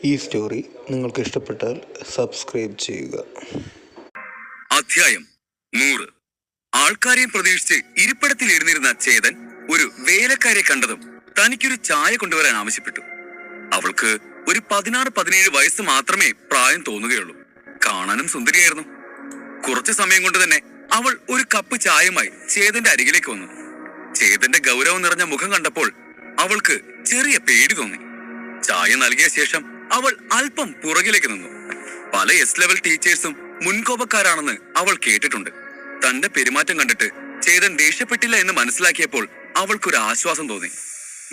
ഈ സ്റ്റോറി നിങ്ങൾക്ക് ഇഷ്ടപ്പെട്ടാൽ സബ്സ്ക്രൈബ് ചെയ്യുക. അധ്യായം 100. ആൾക്കാരെയും പ്രതീക്ഷിച്ച് ഇരിപ്പിടത്തിൽ ഇരുന്നിരുന്ന ചേതൻ ഒരു വേലക്കാരെ കണ്ടതും തനിക്കൊരു ചായ കൊണ്ടുവരാൻ ആവശ്യപ്പെട്ടു. അവൾക്ക് ഒരു 16-17 വയസ്സ് മാത്രമേ പ്രായം തോന്നുകയുള്ളൂ. കാണാനും സുന്ദരിയായിരുന്നു. കുറച്ചു സമയം കൊണ്ട് തന്നെ അവൾ ഒരു കപ്പ് ചായയുമായി ചേതന്റെ അരികിലേക്ക് വന്നു. ചേതന്റെ ഗൗരവം നിറഞ്ഞ മുഖം കണ്ടപ്പോൾ അവൾക്ക് ചെറിയ പേടി തോന്നി. ചായ നൽകിയ ശേഷം അവൾ അല്പം പുറകിലേക്ക് നിന്നു. പല എസ് ലെവൽ ടീച്ചേഴ്സും മുൻകോപക്കാരാണെന്ന് അവൾ കേട്ടിട്ടുണ്ട്. തന്റെ പെരുമാറ്റം കണ്ടിട്ട് ചേതൻ ദേഷ്യപ്പെട്ടില്ല എന്ന് മനസ്സിലാക്കിയപ്പോൾ അവൾക്കൊരു ആശ്വാസം തോന്നി.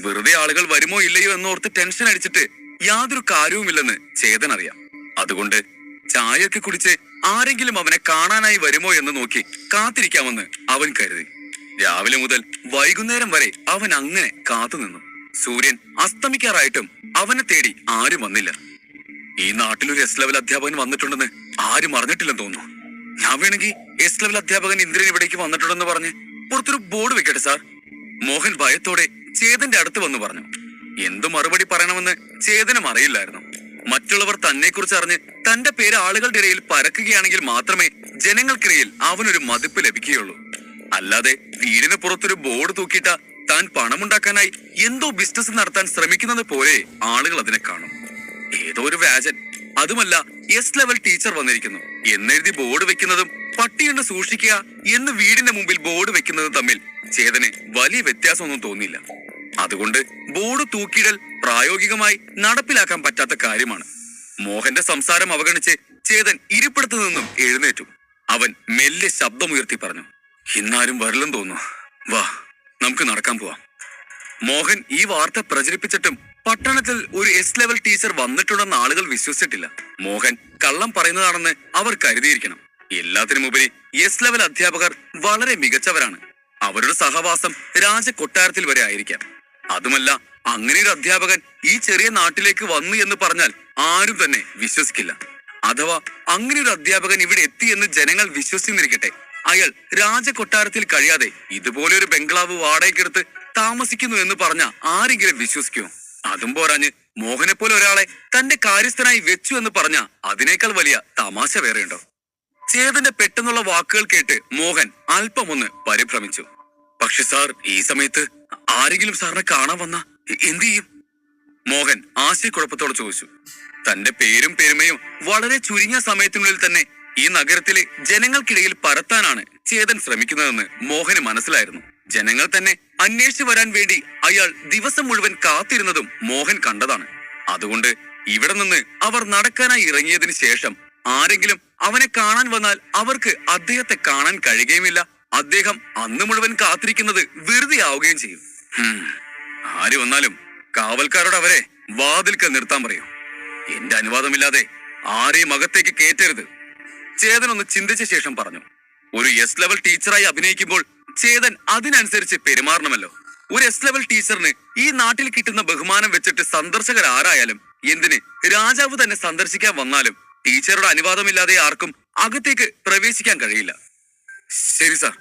വെറുതെ ആളുകൾ വരുമോ ഇല്ലയോ എന്നോർത്ത് ടെൻഷൻ അടിച്ചിട്ട് യാതൊരു കാര്യവുമില്ലെന്ന് ചേതൻ അറിയാം. അതുകൊണ്ട് ചായയൊക്കെ കുടിച്ച് ആരെങ്കിലും അവനെ കാണാനായി വരുമോ എന്ന് നോക്കി കാത്തിരിക്കാമെന്ന് അവൻ കരുതി. രാവിലെ മുതൽ വൈകുന്നേരം വരെ അവൻ അങ്ങനെ കാത്തുനിന്നു. സൂര്യൻ അസ്തമിക്കാറായിട്ടും അവനെ തേടി ആരും വന്നില്ല. ഈ നാട്ടിലൊരു എസ് ലെവൽ അധ്യാപകൻ വന്നിട്ടുണ്ടെന്ന് ആരും അറിഞ്ഞിട്ടില്ലെന്ന് തോന്നുന്നു. ഞാൻ വേണമെങ്കിൽ എസ് ലെവൽ അധ്യാപകൻ ഇന്ദ്രൻ ഇവിടേക്ക് വന്നിട്ടുണ്ടെന്ന് പറഞ്ഞ് പുറത്തൊരു ബോർഡ് വെക്കട്ടെ സാർ. മോഹൻ ഭയത്തോടെ ചേതന്റെ അടുത്ത് വന്നു പറഞ്ഞു. എന്തു മറുപടി പറയണമെന്ന് ചേതനും അറിയില്ലായിരുന്നു. മറ്റുള്ളവർ തന്നെ കുറിച്ച് അറിഞ്ഞ് തന്റെ പേര് ആളുകളുടെ ഇടയിൽ പരക്കുകയാണെങ്കിൽ മാത്രമേ ജനങ്ങൾക്കിടയിൽ അവനൊരു മതിപ്പ് ലഭിക്കുകയുള്ളൂ. അല്ലാതെ വീടിന് പുറത്തൊരു ബോർഡ് തൂക്കിയിട്ട താൻ പണമുണ്ടാക്കാനായി എന്തോ ബിസിനസ് നടത്താൻ ശ്രമിക്കുന്നത് പോലെ ആളുകൾ അതിനെ കാണും. ഏതോ ഒരു വ്യാജൻ, അതുമല്ല എസ് ലെവൽ ടീച്ചർ വന്നിരിക്കുന്നു എന്നെഴുതി ബോർഡ് വെക്കുന്നതും പട്ടിയുണ്ട് സൂക്ഷിക്കുക എന്ന് വീടിന്റെ മുമ്പിൽ ബോർഡ് വെക്കുന്നതും തമ്മിൽ ചേതന് വലിയ വ്യത്യാസമൊന്നും തോന്നിയില്ല. അതുകൊണ്ട് ബോർഡ് തൂക്കിയിടൽ പ്രായോഗികമായി നടപ്പിലാക്കാൻ പറ്റാത്ത കാര്യമാണ്. മോഹന്റെ സംസാരം അവഗണിച്ച് ചേതൻ ഇരിപ്പിടത്തു നിന്നും എഴുന്നേറ്റു. അവൻ മെല്ലെ ശബ്ദമുയർത്തി പറഞ്ഞു, ഇന്നാരും വരില്ലെന്ന് തോന്നുന്നു, വാ നമുക്ക് നടക്കാൻ പോവാം. മോഹൻ ഈ വാർത്ത പ്രചരിപ്പിച്ചിട്ടും പട്ടണത്തിൽ ഒരു എസ് ലെവൽ ടീച്ചർ വന്നിട്ടുണ്ടെന്ന് ആളുകൾ വിശ്വസിച്ചിട്ടില്ല. മോഹൻ കള്ളം പറയുന്നതാണെന്ന് അവർ കരുതിയിരിക്കണം. എല്ലാത്തിനുമുപരി എസ് ലെവൽ അധ്യാപകർ വളരെ മികച്ചവരാണ്. അവരുടെ സഹവാസം രാജകൊട്ടാരത്തിൽ വരെ ആയിരിക്കാം. അതുമല്ല, അങ്ങനെ ഒരു അധ്യാപകൻ ഈ ചെറിയ നാട്ടിലേക്ക് വന്നു എന്ന് പറഞ്ഞാൽ ആരും തന്നെ വിശ്വസിക്കില്ല. അഥവാ അങ്ങനെ ഒരു അധ്യാപകൻ ഇവിടെ എത്തി എന്ന് ജനങ്ങൾ വിശ്വസിച്ചിരിക്കട്ടെ, അയാൾ രാജകൊട്ടാരത്തിൽ കഴിയാതെ ഇതുപോലെ ഒരു ബംഗ്ലാവ് വാടകയ്ക്കെടുത്ത് താമസിക്കുന്നു എന്ന് പറഞ്ഞ ആരെങ്കിലും വിശ്വസിക്കുമോ? അതും പോരാഞ്ഞ് മോഹനെ പോലെ ഒരാളെ തന്റെ കാര്യസ്ഥനായി വെച്ചു എന്ന് പറഞ്ഞ അതിനേക്കാൾ വലിയ തമാശ വേറെയുണ്ടോ? ചേതന്റെ പെട്ടെന്നുള്ള വാക്കുകൾ കേട്ട് മോഹൻ അല്പം ഒന്ന് പരിഭ്രമിച്ചു. പക്ഷെ സാർ, ഈ സമയത്ത് ആരെങ്കിലും സാറിനെ കാണാൻ വന്ന എന്ത് ചെയ്യും? മോഹൻ ആശയക്കുഴപ്പത്തോടെ ചോദിച്ചു. തന്റെ പേരും പെരുമയും വളരെ ചുരുങ്ങിയ സമയത്തിനുള്ളിൽ തന്നെ ഈ നഗരത്തിലെ ജനങ്ങൾക്കിടയിൽ പരത്താനാണ് ചേതൻ ശ്രമിക്കുന്നതെന്ന് മോഹന് മനസ്സിലായിരുന്നു. ജനങ്ങൾ തന്നെ അന്വേഷിച്ചു വരാൻ വേണ്ടി അയാൾ ദിവസം മുഴുവൻ കാത്തിരുന്നതും മോഹൻ കണ്ടതാണ്. അതുകൊണ്ട് ഇവിടെ നിന്ന് അവർ നടക്കാനായി ഇറങ്ങിയതിന് ശേഷം ആരെങ്കിലും അവനെ കാണാൻ വന്നാൽ അവർക്ക് അദ്ദേഹത്തെ കാണാൻ കഴിയുകയുമില്ല. അദ്ദേഹം അന്ന് മുഴുവൻ കാത്തിരിക്കുന്നത് വെറുതെ ആവുകയും ചെയ്യും. ആര് വന്നാലും കാവൽക്കാരോട് അവരെ വാതിൽക്കൽ നിർത്താൻ പറയൂ. എന്റെ അനുവാദമില്ലാതെ ആരെയും അകത്തേക്ക് കയറ്റരുത്. ചേതൻ ഒന്ന് ചിന്തിച്ച ശേഷം പറഞ്ഞു. ഒരു എസ് ലെവൽ ടീച്ചറായി അഭിനയിക്കുമ്പോൾ ചേതൻ അതിനനുസരിച്ച് പെരുമാറണമല്ലോ. ഒരു എസ് ലെവൽ ടീച്ചറിന് ഈ നാട്ടിൽ കിട്ടുന്ന ബഹുമാനം വെച്ചിട്ട് സന്ദർശകർ ആരായാലും, എന്തിന് രാജാവ് തന്നെ സന്ദർശിക്കാൻ വന്നാലും ടീച്ചറുടെ അനുവാദമില്ലാതെ ആർക്കും അകത്തേക്ക് പ്രവേശിക്കാൻ കഴിയില്ല. ശരി സാർ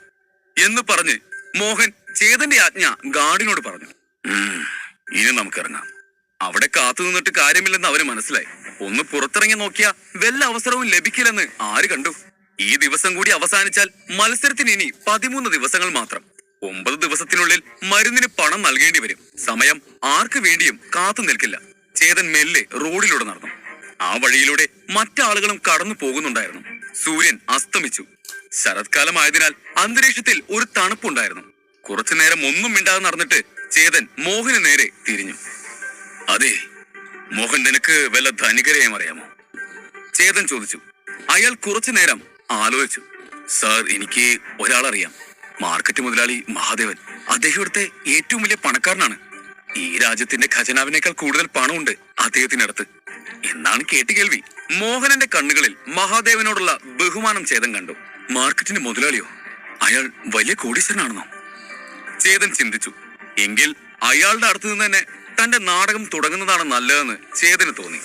എന്ന് പറഞ്ഞ് മോഹൻ ചേതന്റെ ആജ്ഞ ഗാർഡിനോട് പറഞ്ഞു. ഇനി നമുക്കിറങ്ങാം. അവിടെ കാത്തു നിന്നിട്ട് കാര്യമില്ലെന്ന് അവന് മനസ്സിലായി. ഒന്ന് പുറത്തിറങ്ങി നോക്കിയാ വല്ല അവസരവും ലഭിക്കില്ലെന്ന് ആര് കണ്ടു? ഈ ദിവസം കൂടി അവസാനിച്ചാൽ മത്സരത്തിന് ഇനി 13 ദിവസങ്ങൾ മാത്രം. 9 ദിവസത്തിനുള്ളിൽ മരുന്നിന് പണം നൽകേണ്ടി വരും. സമയം ആർക്ക് വേണ്ടിയും കാത്തു നിൽക്കില്ല. ചേതൻ മെല്ലെ റോഡിലൂടെ നടന്നു. ആ വഴിയിലൂടെ മറ്റാളുകളും കടന്നു പോകുന്നുണ്ടായിരുന്നു. സൂര്യൻ അസ്തമിച്ചു. ശരത്കാലമായതിനാൽ അന്തരീക്ഷത്തിൽ ഒരു തണുപ്പുണ്ടായിരുന്നു. കുറച്ചു നേരം ഒന്നും മിണ്ടാതെ നടന്നിട്ട് ചേതൻ മോഹന് നേരെ തിരിഞ്ഞു. അതെ മോഹൻ, നിനക്ക് വല്ല ധനികരെയും അറിയാമോ? ചേതൻ ചോദിച്ചു. അയാൾ കുറച്ചു നേരം ആലോചിച്ചു. സാർ, എനിക്ക് ഒരാളറിയാം. മാർക്കറ്റ് മുതലാളി മഹാദേവൻ. അദ്ദേഹം ഇവിടുത്തെ ഏറ്റവും വലിയ പണക്കാരനാണ്. ഈ രാജ്യത്തിന്റെ ഖജനാവിനേക്കാൾ കൂടുതൽ പണമുണ്ട് അദ്ദേഹത്തിനടുത്ത് എന്നാണ് കേട്ടുകേൾവി. മോഹനന്റെ കണ്ണുകളിൽ മഹാദേവനോടുള്ള ബഹുമാനം ചേതൻ കണ്ടു. മാർക്കറ്റിന്റെ മുതലാളിയോ? അയാൾ വലിയ കോടീശ്വരനാണെന്നോ? ചേതൻ ചിന്തിച്ചു. എങ്കിൽ അയാളുടെ അടുത്ത് നിന്ന് തന്നെ തന്റെ നാടകം തുടങ്ങുന്നതാണ് നല്ലതെന്ന് ചേതന് തോന്നി.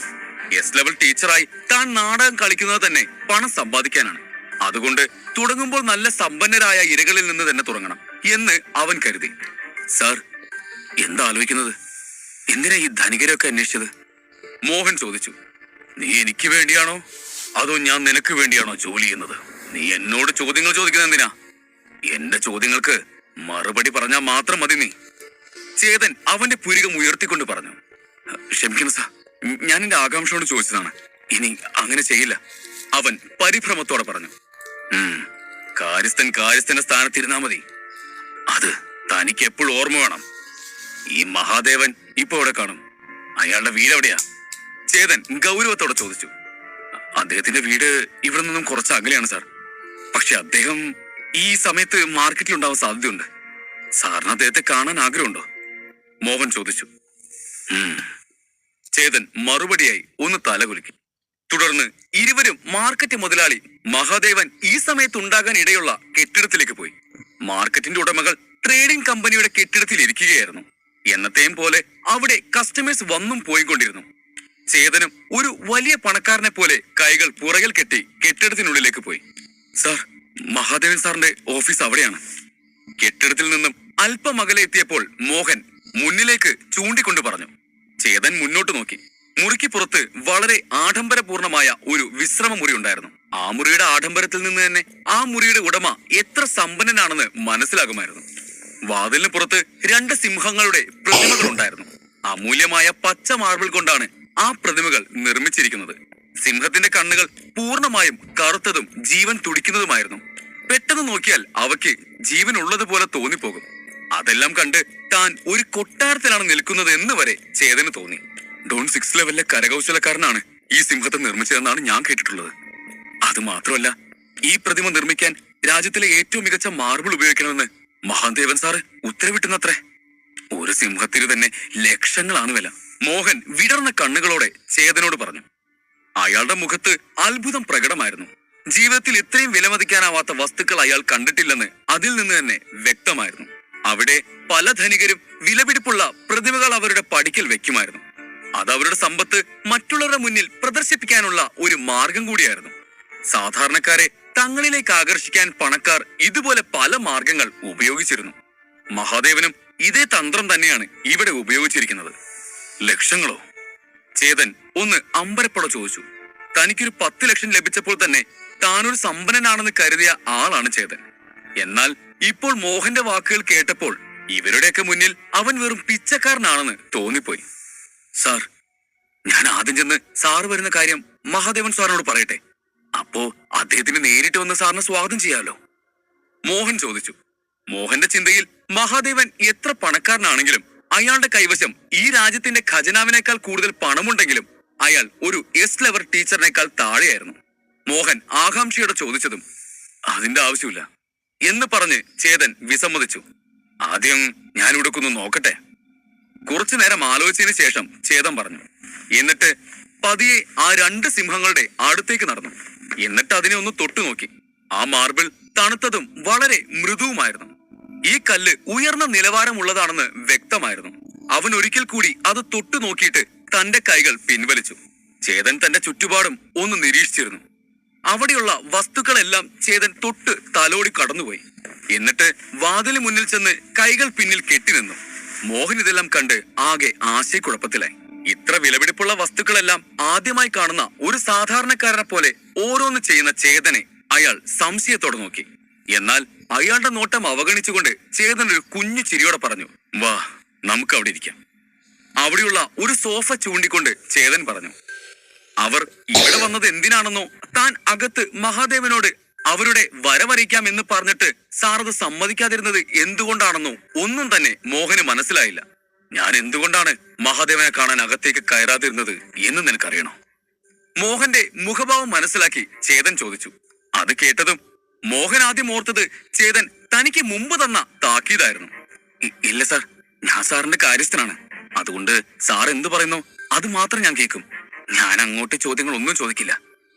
എസ് ലെവൽ ടീച്ചറായി താൻ നാടകം കളിക്കുന്നത് തന്നെ പണം സമ്പാദിക്കാനാണ്. അതുകൊണ്ട് തുടങ്ങുമ്പോൾ നല്ല സമ്പന്നരായ ഇരകളിൽ നിന്ന് തന്നെ തുടങ്ങണം എന്ന് അവൻ കരുതി. സാർ, എന്താ ആലോചിക്കുന്നത്? എന്തിനാ ഈ ധനികരൊക്കെ അന്വേഷിച്ചത്? മോഹൻ ചോദിച്ചു. നീ എനിക്ക് വേണ്ടിയാണോ അതോ ഞാൻ നിനക്ക് വേണ്ടിയാണോ ജോലി ചെയ്യുന്നത്? നീ എന്നോട് ചോദ്യങ്ങൾ ചോദിക്കുന്നത് എന്തിനാ? എന്റെ ചോദ്യങ്ങൾക്ക് മറുപടി പറഞ്ഞാൽ മാത്രം മതി നീ. ചേതൻ അവന്റെ പുരികം ഉയർത്തിക്കൊണ്ട് പറഞ്ഞു. ക്ഷമിക്കണം സാർ, ഞാൻ എന്റെ ആകാംക്ഷ കൊണ്ട് ചോദിച്ചതാണ്. ഇനി അങ്ങനെ ചെയ്യില്ല, അവൻ പരിഭ്രമത്തോടെ പറഞ്ഞു. കാര്യസ്ഥന്റെ സ്ഥാനത്തിരുന്നാ മതി. അത് തനിക്ക് എപ്പോഴും ഓർമ്മ വേണം. ഈ മഹാദേവൻ ഇപ്പൊ എവിടെ കാണും? അയാളുടെ വീട് എവിടെയാ? ചേതൻ ഗൗരവത്തോടെ ചോദിച്ചു. അദ്ദേഹത്തിന്റെ വീട് ഇവിടെ നിന്നും കുറച്ച് അകലെയാണ് സാർ. പക്ഷെ അദ്ദേഹം ഈ സമയത്ത് മാർക്കറ്റിൽ ഉണ്ടാവാൻ സാധ്യതയുണ്ട്. സാറിന് അദ്ദേഹത്തെ കാണാൻ ആഗ്രഹമുണ്ടോ? മോഹൻ ചോദിച്ചു. ചേതൻ മറുപടിയായി ഒന്ന് തലകുലുക്കി. തുടർന്ന് ഇരുവരും മാർക്കറ്റ് മുതലാളി മഹാദേവൻ ഈ സമയത്ത് ഉണ്ടാകാൻ ഇടയുള്ള കെട്ടിടത്തിലേക്ക് പോയി. മാർക്കറ്റിന്റെ ഉടമകൾ ട്രേഡിംഗ് കമ്പനിയുടെ കെട്ടിടത്തിൽ ഇരിക്കുകയായിരുന്നു. എന്നത്തെയും പോലെ അവിടെ കസ്റ്റമേഴ്സ് വന്നും പോയിക്കൊണ്ടിരുന്നു. ചേതനും ഒരു വലിയ പണക്കാരനെ പോലെ കൈകൾ പുറകിൽ കെട്ടി കെട്ടിടത്തിനുള്ളിലേക്ക് പോയി. സാർ, മഹാദേവൻ സാറിന്റെ ഓഫീസ് അവിടെയാണ്. കെട്ടിടത്തിൽ നിന്നും അല്പം അകലെ എത്തിയപ്പോൾ മോഹൻ മുന്നിലേക്ക് ചൂണ്ടിക്കൊണ്ട് പറഞ്ഞു. ചേതൻ മുന്നോട്ട് നോക്കി. മുറിക്ക് പുറത്ത് വളരെ ആഡംബരപൂർണമായ ഒരു വിശ്രമ മുറി ഉണ്ടായിരുന്നു. ആ മുറിയുടെ ആഡംബരത്തിൽ നിന്ന് തന്നെ ആ മുറിയുടെ ഉടമ എത്ര സമ്പന്നനാണെന്ന് മനസ്സിലാകുമായിരുന്നു. വാതിലിന് പുറത്ത് 2 സിംഹങ്ങളുടെ പ്രതിമകൾ ഉണ്ടായിരുന്നു. അമൂല്യമായ പച്ച മാർബിൾ കൊണ്ടാണ് ആ പ്രതിമകൾ നിർമ്മിച്ചിരിക്കുന്നത്. സിംഹത്തിന്റെ കണ്ണുകൾ പൂർണ്ണമായും കറുത്തതും ജീവൻ തുടിക്കുന്നതുമായിരുന്നു. പെട്ടെന്ന് നോക്കിയാൽ അവയ്ക്ക് ജീവൻ ഉള്ളതുപോലെ തോന്നിപ്പോകും. അതെല്ലാം കണ്ട് താൻ ഒരു കൊട്ടാരത്തിലാണ് നിൽക്കുന്നത് എന്ന് വരെ ചേതന് തോന്നി. ഡോൺ 6 ലെവലിലെ കരകൗശലക്കാരനാണ് ഈ സിംഹത്തെ നിർമ്മിച്ചതെന്നാണ് ഞാൻ കേട്ടിട്ടുള്ളത്. അത് മാത്രമല്ല, ഈ പ്രതിമ നിർമ്മിക്കാൻ രാജ്യത്തിലെ ഏറ്റവും മികച്ച മാർബിൾ ഉപയോഗിക്കണമെന്ന് മഹാദേവൻ സാറ് ഉത്തരവിട്ടുന്നത്രേ. ഒരു സിംഹത്തിന് തന്നെ ലക്ഷങ്ങളാണ് വില. മോഹൻ വിടർന്ന കണ്ണുകളോടെ ചേതനോട് പറഞ്ഞു. അയാളുടെ മുഖത്ത് അത്ഭുതം പ്രകടമായിരുന്നു. ജീവിതത്തിൽ ഇത്രയും വിലമതിക്കാനാവാത്ത വസ്തുക്കൾ അയാൾ കണ്ടിട്ടില്ലെന്ന് അതിൽ നിന്ന് തന്നെ വ്യക്തമായിരുന്നു. അവിടെ പല ധനികരും വിലപിടിപ്പുള്ള പ്രതിമകൾ അവരുടെ പടിക്കൽ വെക്കുമായിരുന്നു. അത് അവരുടെ സമ്പത്ത് മറ്റുള്ളവരുടെ മുന്നിൽ പ്രദർശിപ്പിക്കാനുള്ള ഒരു മാർഗം കൂടിയായിരുന്നു. സാധാരണക്കാരെ തങ്ങളിലേക്ക് ആകർഷിക്കാൻ പണക്കാർ ഇതുപോലെ പല മാർഗങ്ങൾ ഉപയോഗിച്ചിരുന്നു. മഹാദേവനും ഇതേ തന്ത്രം തന്നെയാണ് ഇവിടെ ഉപയോഗിച്ചിരിക്കുന്നത്. ലക്ഷങ്ങളോ? ചേതൻ ഒന്ന് അമ്പരപ്പോടെ ചോദിച്ചു. തനിക്കൊരു 10 ലക്ഷം ലഭിച്ചപ്പോൾ തന്നെ താനൊരു സമ്പന്നനാണെന്ന് കരുതിയ ആളാണ് ചേതൻ. എന്നാൽ ഇപ്പോൾ മോഹന്റെ വാക്കുകൾ കേട്ടപ്പോൾ ഇവരുടെയൊക്കെ മുന്നിൽ അവൻ വെറും പിച്ചക്കാരനാണെന്ന് തോന്നിപ്പോയി. സാർ, ഞാൻ ആദ്യം ചെന്ന് സാറ് വരുന്ന കാര്യം മഹാദേവൻ സാറിനോട് പറയട്ടെ. അപ്പോ അദ്ദേഹത്തിന് നേരിട്ട് വന്ന് സാറിനെ സ്വാഗതം ചെയ്യാലോ? മോഹൻ ചോദിച്ചു. മോഹന്റെ ചിന്തയിൽ മഹാദേവൻ എത്ര പണക്കാരനാണെങ്കിലും അയാളുടെ കൈവശം ഈ രാജ്യത്തിന്റെ ഖജനാവിനേക്കാൾ കൂടുതൽ പണമുണ്ടെങ്കിലും അയാൾ ഒരു എസ് ലെവൽ ടീച്ചറിനേക്കാൾ താഴെയായിരുന്നു. മോഹൻ ആകാംക്ഷയോടെ ചോദിച്ചതും അതിന്റെ ആവശ്യമില്ല എന്ന് പറഞ്ഞ് ചേതൻ വിസമ്മതിച്ചു. ആദ്യം ഞാൻ ഇവിടേക്കൊന്ന് നോക്കട്ടെ. കുറച്ചു നേരം ആലോചിച്ചതിന് ശേഷം ചേതൻ പറഞ്ഞു. എന്നിട്ട് പതിയെ ആ 2 സിംഹങ്ങളുടെ അടുത്തേക്ക് നടന്നു. എന്നിട്ട് അതിനെ ഒന്ന് തൊട്ടു നോക്കി. ആ മാർബിൾ തണുത്തതും വളരെ മൃദുവുമായിരുന്നു. ഈ കല്ല് ഉയർന്ന നിലവാരമുള്ളതാണെന്ന് വ്യക്തമായിരുന്നു. അവൻ ഒരിക്കൽ കൂടി അത് തൊട്ടു നോക്കിയിട്ട് തന്റെ കൈകൾ പിൻവലിച്ചു. ചേതൻ തന്റെ ചുറ്റുപാടും ഒന്ന് നിരീക്ഷിച്ചിരുന്നു. അവിടെയുള്ള വസ്തുക്കളെല്ലാം ചേതൻ തൊട്ട് തലോടി കടന്നുപോയി. എന്നിട്ട് വാതിലിന് മുന്നിൽ ചെന്ന് കൈകൾ പിന്നിൽ കെട്ടിനിന്നു. മോഹൻ ഇതെല്ലാം കണ്ട് ആകെ ആശയക്കുഴപ്പത്തിലായി. ഇത്ര വിലപിടിപ്പുള്ള വസ്തുക്കളെല്ലാം ആദ്യമായി കാണുന്ന ഒരു സാധാരണക്കാരനെ പോലെ ഓരോന്ന് ചെയ്യുന്ന ചേതനെ അയാൾ സംശയത്തോടെ നോക്കി. എന്നാൽ അയാളുടെ നോട്ടം അവഗണിച്ചുകൊണ്ട് ചേതൻ ഒരു കുഞ്ഞു ചിരിയോടെ പറഞ്ഞു, വാ, നമുക്ക് അവിടെ ഇരിക്കാം. അവിടെയുള്ള ഒരു സോഫ ചൂണ്ടിക്കൊണ്ട് ചേതൻ പറഞ്ഞു. അവർ ഇവിടെ വന്നത് എന്തിനാണെന്നോ താൻ അകത്ത് മഹാദേവനോട് അവരുടെ വരവറിയിക്കാം എന്ന് പറഞ്ഞിട്ട് സാറത് സമ്മതിക്കാതിരുന്നത് എന്തുകൊണ്ടാണെന്നോ ഒന്നും തന്നെ മോഹന് മനസ്സിലായില്ല. ഞാൻ എന്തുകൊണ്ടാണ് മഹാദേവനെ കാണാൻ അകത്തേക്ക് കയറാതിരുന്നത് എന്ന് നിനക്കറിയണോ? മോഹന്റെ മുഖഭാവം മനസ്സിലാക്കി ചേതൻ ചോദിച്ചു. അത് കേട്ടതും മോഹൻ ആദ്യം ഓർത്തത് ചേതൻ തനിക്ക് മുമ്പ് തന്ന താക്കീതായിരുന്നു. ഇല്ല സാർ, ഞാൻ സാറിന്റെ കാര്യസ്ഥനാണ്. അതുകൊണ്ട് സാർ എന്തു പറയുന്നോ അത് മാത്രം ഞാൻ കേൾക്കും. ഞാൻ അങ്ങോട്ട് ചോദ്യങ്ങൾ ഒന്നും ചോദിക്കില്ല.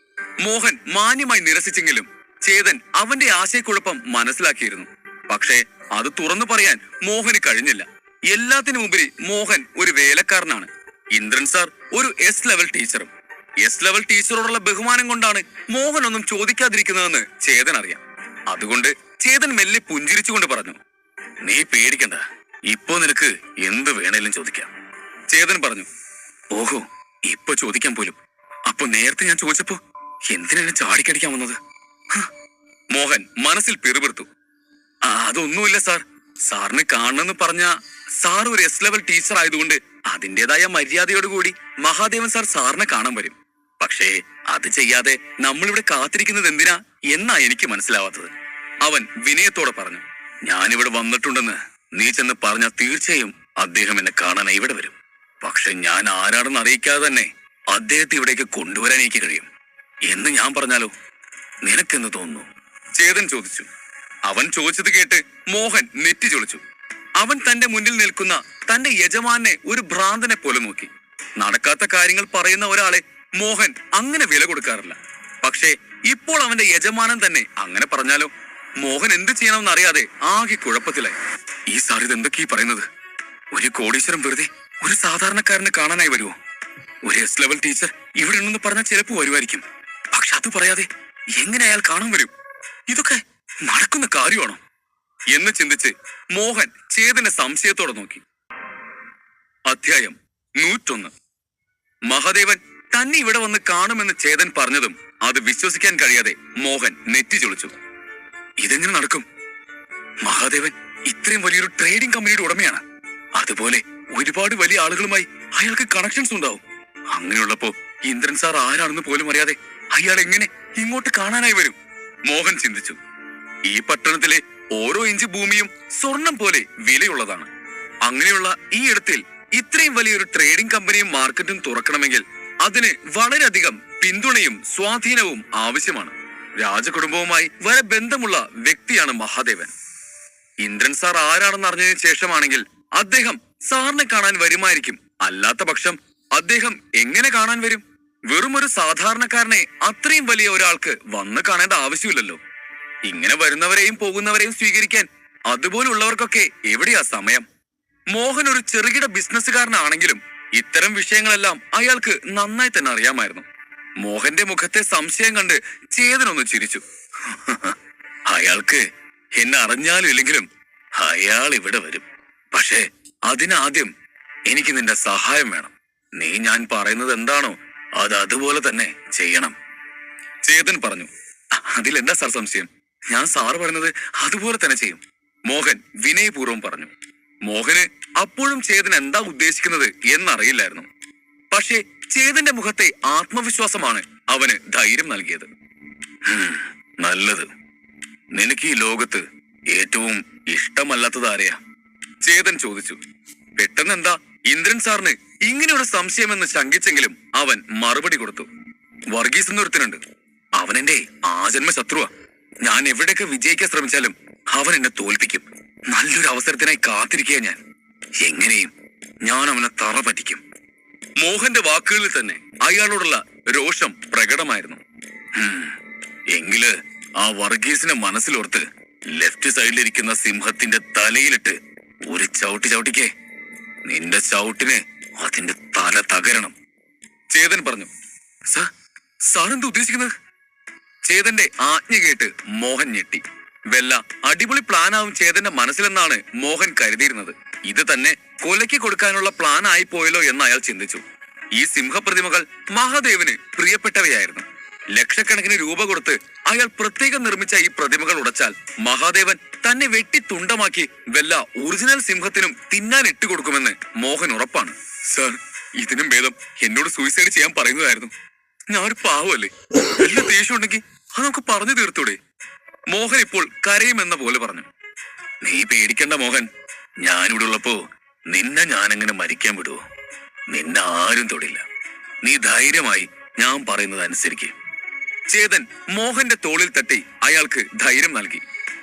മോഹൻ മാന്യമായി നിരസിച്ചെങ്കിലും ചേതൻ അവന്റെ ആശയക്കുഴപ്പം മനസ്സിലാക്കിയിരുന്നു. പക്ഷേ അത് തുറന്നു പറയാൻ മോഹന് കഴിഞ്ഞില്ല. എല്ലാത്തിനും ഉപരി മോഹൻ ഒരു വേലക്കാരനാണ്. ഇന്ദ്രൻ സാർ ഒരു എസ് ലെവൽ ടീച്ചറും. എസ് ലെവൽ ടീച്ചറോടുള്ള ബഹുമാനം കൊണ്ടാണ് മോഹൻ ഒന്നും ചോദിക്കാതിരിക്കുന്നതെന്ന് ചേതൻ അറിയാം. അതുകൊണ്ട് ചേതൻ മെല്ലെ പുഞ്ചിരിച്ചുകൊണ്ട് പറഞ്ഞു, നീ പേടിക്കണ്ട, ഇപ്പോ നിനക്ക് എന്ത് വേണേലും ചോദിക്കാം. ചേതൻ പറഞ്ഞു. ഓഹോ, ഇപ്പൊ ചോദിക്കാൻ പോലും. അപ്പൊ നേരത്തെ ഞാൻ ചോദിച്ചപ്പോ എന്തിനാണ് ചാടിക്കടിക്കാൻ വന്നത്? മോഹൻ മനസ്സിൽ പിറുപിറുത്തു. അതൊന്നുമില്ല സാർ. സാറിന് കാണണമെന്ന് പറഞ്ഞ സാർ ഒരു എസ് ലെവൽ ടീച്ചർ ആയതുകൊണ്ട് അതിൻ്റെതായ മര്യാദയോടുകൂടി മഹാദേവൻ സാർ സാറിനെ കാണാൻ വരും. പക്ഷേ അത് ചെയ്യാതെ നമ്മളിവിടെ കാത്തിരിക്കുന്നത് എന്തിനാ എന്നാ എനിക്ക് മനസ്സിലാവാത്തത്. അവൻ വിനയത്തോടെ പറഞ്ഞു. ഞാനിവിടെ വന്നിട്ടുണ്ടെന്ന് നീ ചെന്ന് പറഞ്ഞാൽ തീർച്ചയായും അദ്ദേഹം എന്നെ കാണാനായി ഇവിടെ വരും. പക്ഷെ ഞാൻ ആരാണെന്ന് അറിയിക്കാതെ തന്നെ അദ്ദേഹത്തെ ഇവിടേക്ക് കൊണ്ടുവരാൻ എനിക്ക് കഴിയും എന്ന് ഞാൻ പറഞ്ഞാലോ? നിനക്കെന്ന് തോന്നുന്നു? ചേതൻ ചോദിച്ചു. അവൻ ചോദിച്ചത് കേട്ട് മോഹൻ നെറ്റി ചൊളിച്ചു. അവൻ തന്റെ മുന്നിൽ നിൽക്കുന്ന തന്റെ യജമാനെ ഒരു ഭ്രാന്തനെ പോലെ നോക്കി. നടക്കാത്ത കാര്യങ്ങൾ പറയുന്ന ഒരാളെ മോഹൻ അങ്ങനെ വില കൊടുക്കാറില്ല. പക്ഷേ ഇപ്പോൾ അവന്റെ യജമാനൻ തന്നെ അങ്ങനെ പറഞ്ഞാലോ? മോഹൻ എന്ത് ചെയ്യണമെന്ന് അറിയാതെ ആകെ കുഴപ്പത്തിലായി. ഈ സാർ ഇതെന്തൊക്കെയാ പറയുന്നത്? ഒരു കോടീശ്വരം വെറുതെ ഒരു സാധാരണക്കാരനെ കാണാനായി വരുമോ? ഒരു എസ് ലെവൽ ടീച്ചർ ഇവിടെ ഉണ്ടെന്ന് പറഞ്ഞാൽ ചിലപ്പോൾ വരുമായിരിക്കും. പക്ഷെ അത് പറയാതെ എങ്ങനെ അയാൾ കാണാൻ വരും? ഇതൊക്കെ നടക്കുന്ന കാര്യമാണോ എന്ന് ചിന്തിച്ച് മോഹൻ ചേതനെ സംശയത്തോടെ നോക്കി. അധ്യായം 101. മഹാദേവൻ തന്നെ ഇവിടെ വന്ന് കാണുമെന്ന് ചേതൻ പറഞ്ഞതും അത് വിശ്വസിക്കാൻ കഴിയാതെ മോഹൻ നെറ്റി ചൊളിച്ചു. ഇതെങ്ങനെ നടക്കും? മഹാദേവൻ ഇത്രയും വലിയൊരു ട്രേഡിംഗ് കമ്പനിയുടെ ഉടമയാണ്. അതുപോലെ ഒരുപാട് വലിയ ആളുകളുമായി അയാൾക്ക് കണക്ഷൻസ് ഉണ്ടാവും. അങ്ങനെയുള്ളപ്പോ ഇന്ദ്രൻ സാർ ആരാണെന്ന് പോലും അറിയാതെ അയാൾ എങ്ങനെ ഇങ്ങോട്ട് കാണാനായി വരും? മോഹൻ ചിന്തിച്ചു. ഈ പട്ടണത്തിലെ ഓരോ ഇഞ്ച് ഭൂമിയും സ്വർണം പോലെ വിലയുള്ളതാണ്. അങ്ങനെയുള്ള ഈ ഇടത്തിൽ ഇത്രയും വലിയൊരു ട്രേഡിംഗ് കമ്പനിയും മാർക്കറ്റും തുറക്കണമെങ്കിൽ അതിന് വളരെയധികം പിന്തുണയും സ്വാധീനവും ആവശ്യമാണ്. രാജകുടുംബവുമായി വളരെ ബന്ധമുള്ള വ്യക്തിയാണ് മഹാദേവൻ. ഇന്ദ്രൻ സാർ ആരാണെന്ന് അറിഞ്ഞതിന് ശേഷമാണെങ്കിൽ അദ്ദേഹം സാറിനെ കാണാൻ വരുമായിരിക്കും. അല്ലാത്ത പക്ഷം അദ്ദേഹം എങ്ങനെ കാണാൻ വരും? വെറും ഒരു സാധാരണക്കാരനെ അത്രയും വലിയ ഒരാൾക്ക് വന്ന് കാണേണ്ട ആവശ്യമില്ലല്ലോ. ഇങ്ങനെ വരുന്നവരെയും പോകുന്നവരെയും സ്വീകരിക്കാൻ അതുപോലുള്ളവർക്കൊക്കെ എവിടെയാ സമയം? മോഹൻ ഒരു ചെറുകിട ബിസിനസ്സുകാരനാണെങ്കിലും ഇത്തരം വിഷയങ്ങളെല്ലാം അയാൾക്ക് നന്നായി തന്നെ അറിയാമായിരുന്നു. മോഹന്റെ മുഖത്തെ സംശയം കണ്ട് ചേതനൊന്ന് ചിരിച്ചു. അയാൾക്ക് എന്നെ അറിഞ്ഞാലും ഇല്ലെങ്കിലും അയാൾ ഇവിടെ വരും. പക്ഷേ അതിനാദ്യം എനിക്ക് നിന്റെ സഹായം വേണം. നീ ഞാൻ പറയുന്നത് എന്താണോ അത് അതുപോലെ തന്നെ ചെയ്യണം. ചേതൻ പറഞ്ഞു. അതിലെന്താ സാർ സംശയം? ഞാൻ സാറ് പറയുന്നത് അതുപോലെ തന്നെ ചെയ്യും. മോഹൻ വിനയപൂർവ്വം പറഞ്ഞു. മോഹന് അപ്പോഴും ചേതൻ എന്താ ഉദ്ദേശിക്കുന്നത് എന്നറിയില്ലായിരുന്നു. പക്ഷേ ചേതന്റെ മുഖത്തെ ആത്മവിശ്വാസമാണ് അവന് ധൈര്യം നൽകിയത്. നല്ലത്. നിനക്ക് ഈ ലോകത്ത് ഏറ്റവും ഇഷ്ടമല്ലാത്തത് ആരെയാ? ചേതൻ ചോദിച്ചു. പെട്ടെന്ന് എന്താ ഇന്ദ്രൻ സാറിന് ഇങ്ങനെയുള്ള സംശയമെന്ന് ശങ്കിച്ചെങ്കിലും അവൻ മറുപടി കൊടുത്തു. വർഗീസ് എന്നൊരുത്തനുണ്ട്. അവൻ എന്റെ ആജന്മ ശത്രുവാ. ഞാൻ എവിടെയൊക്കെ വിജയിക്കാൻ ശ്രമിച്ചാലും അവൻ എന്നെ തോൽപ്പിക്കും. നല്ലൊരു അവസരത്തിനായി കാത്തിരിക്കുക ഞാൻ. എങ്ങനെയും ഞാൻ അവനെ തറ പറ്റിക്കും. മോഹന്റെ വാക്കുകളിൽ തന്നെ അയാളോടുള്ള രോഷം പ്രകടമായിരുന്നു. എങ്കില് ആ വർഗീസിനെ മനസ്സിലോർത്ത് ലെഫ്റ്റ് സൈഡിലിരിക്കുന്ന സിംഹത്തിന്റെ തലയിലിട്ട് ഒരു ചവിട്ടി ചവിട്ടിക്കേ. നിന്റെ ചവിട്ടിന് അതിന്റെ തല തകരണം. ചേതൻ പറഞ്ഞു. സാറെന്താ ഉദ്ദേശിക്കുന്നത്? ചേതന്റെ ആജ്ഞ കേട്ട് മോഹൻ ഞെട്ടി. വല്ല അടിപൊളി പ്ലാനാവും ചേതന്റെ മനസ്സിലെന്നാണ് മോഹൻ കരുതിയിരുന്നത്. ഇത് തന്നെ കൊലയ്ക്ക് കൊടുക്കാനുള്ള പ്ലാൻ ആയി പോയല്ലോ എന്ന് അയാൾ ചിന്തിച്ചു. ഈ സിംഹപ്രതിമകൾ മഹാദേവന് പ്രിയപ്പെട്ടവയായിരുന്നു. ലക്ഷക്കണക്കിന് രൂപ കൊടുത്ത് അയാൾ പ്രത്യേകം നിർമ്മിച്ച ഈ പ്രതിമകൾ ഉടച്ചാൽ മഹാദേവൻ തന്നെ വെട്ടി തുണ്ടമാക്കി വല്ല ഒറിജിനൽ സിംഹത്തിനും തിന്നാൻ ഇട്ടുകൊടുക്കുമെന്ന് മോഹൻ ഉറപ്പാണ്. സാർ, ഇതിനും ഭേദം എന്നോട് സൂയിസൈഡ് ചെയ്യാൻ പറയുന്നതായിരുന്നു. ഞാൻ ഒരു പാവമല്ലേ? വല്ല ദേഷ്യം ഉണ്ടെങ്കിൽ അത് നമുക്ക് പറഞ്ഞു തീർത്തൂടെ? മോഹൻ ഇപ്പോൾ കരയുമെന്ന പോലെ പറഞ്ഞു. നീ പേടിക്കണ്ട മോഹൻ. ഞാനിവിടെ ഉള്ളപ്പോ നിന്നെ ഞാനെങ്ങനെ മരിക്കാൻ വിടുവോ? നിന്നെ ആരും തൊടില്ല. നീ ധൈര്യമായി ഞാൻ പറയുന്നത് അനുസരിക്ക്. ചേതൻ മോഹന്റെ തോളിൽ തട്ടി അയാൾക്ക് ധൈര്യം നൽകി.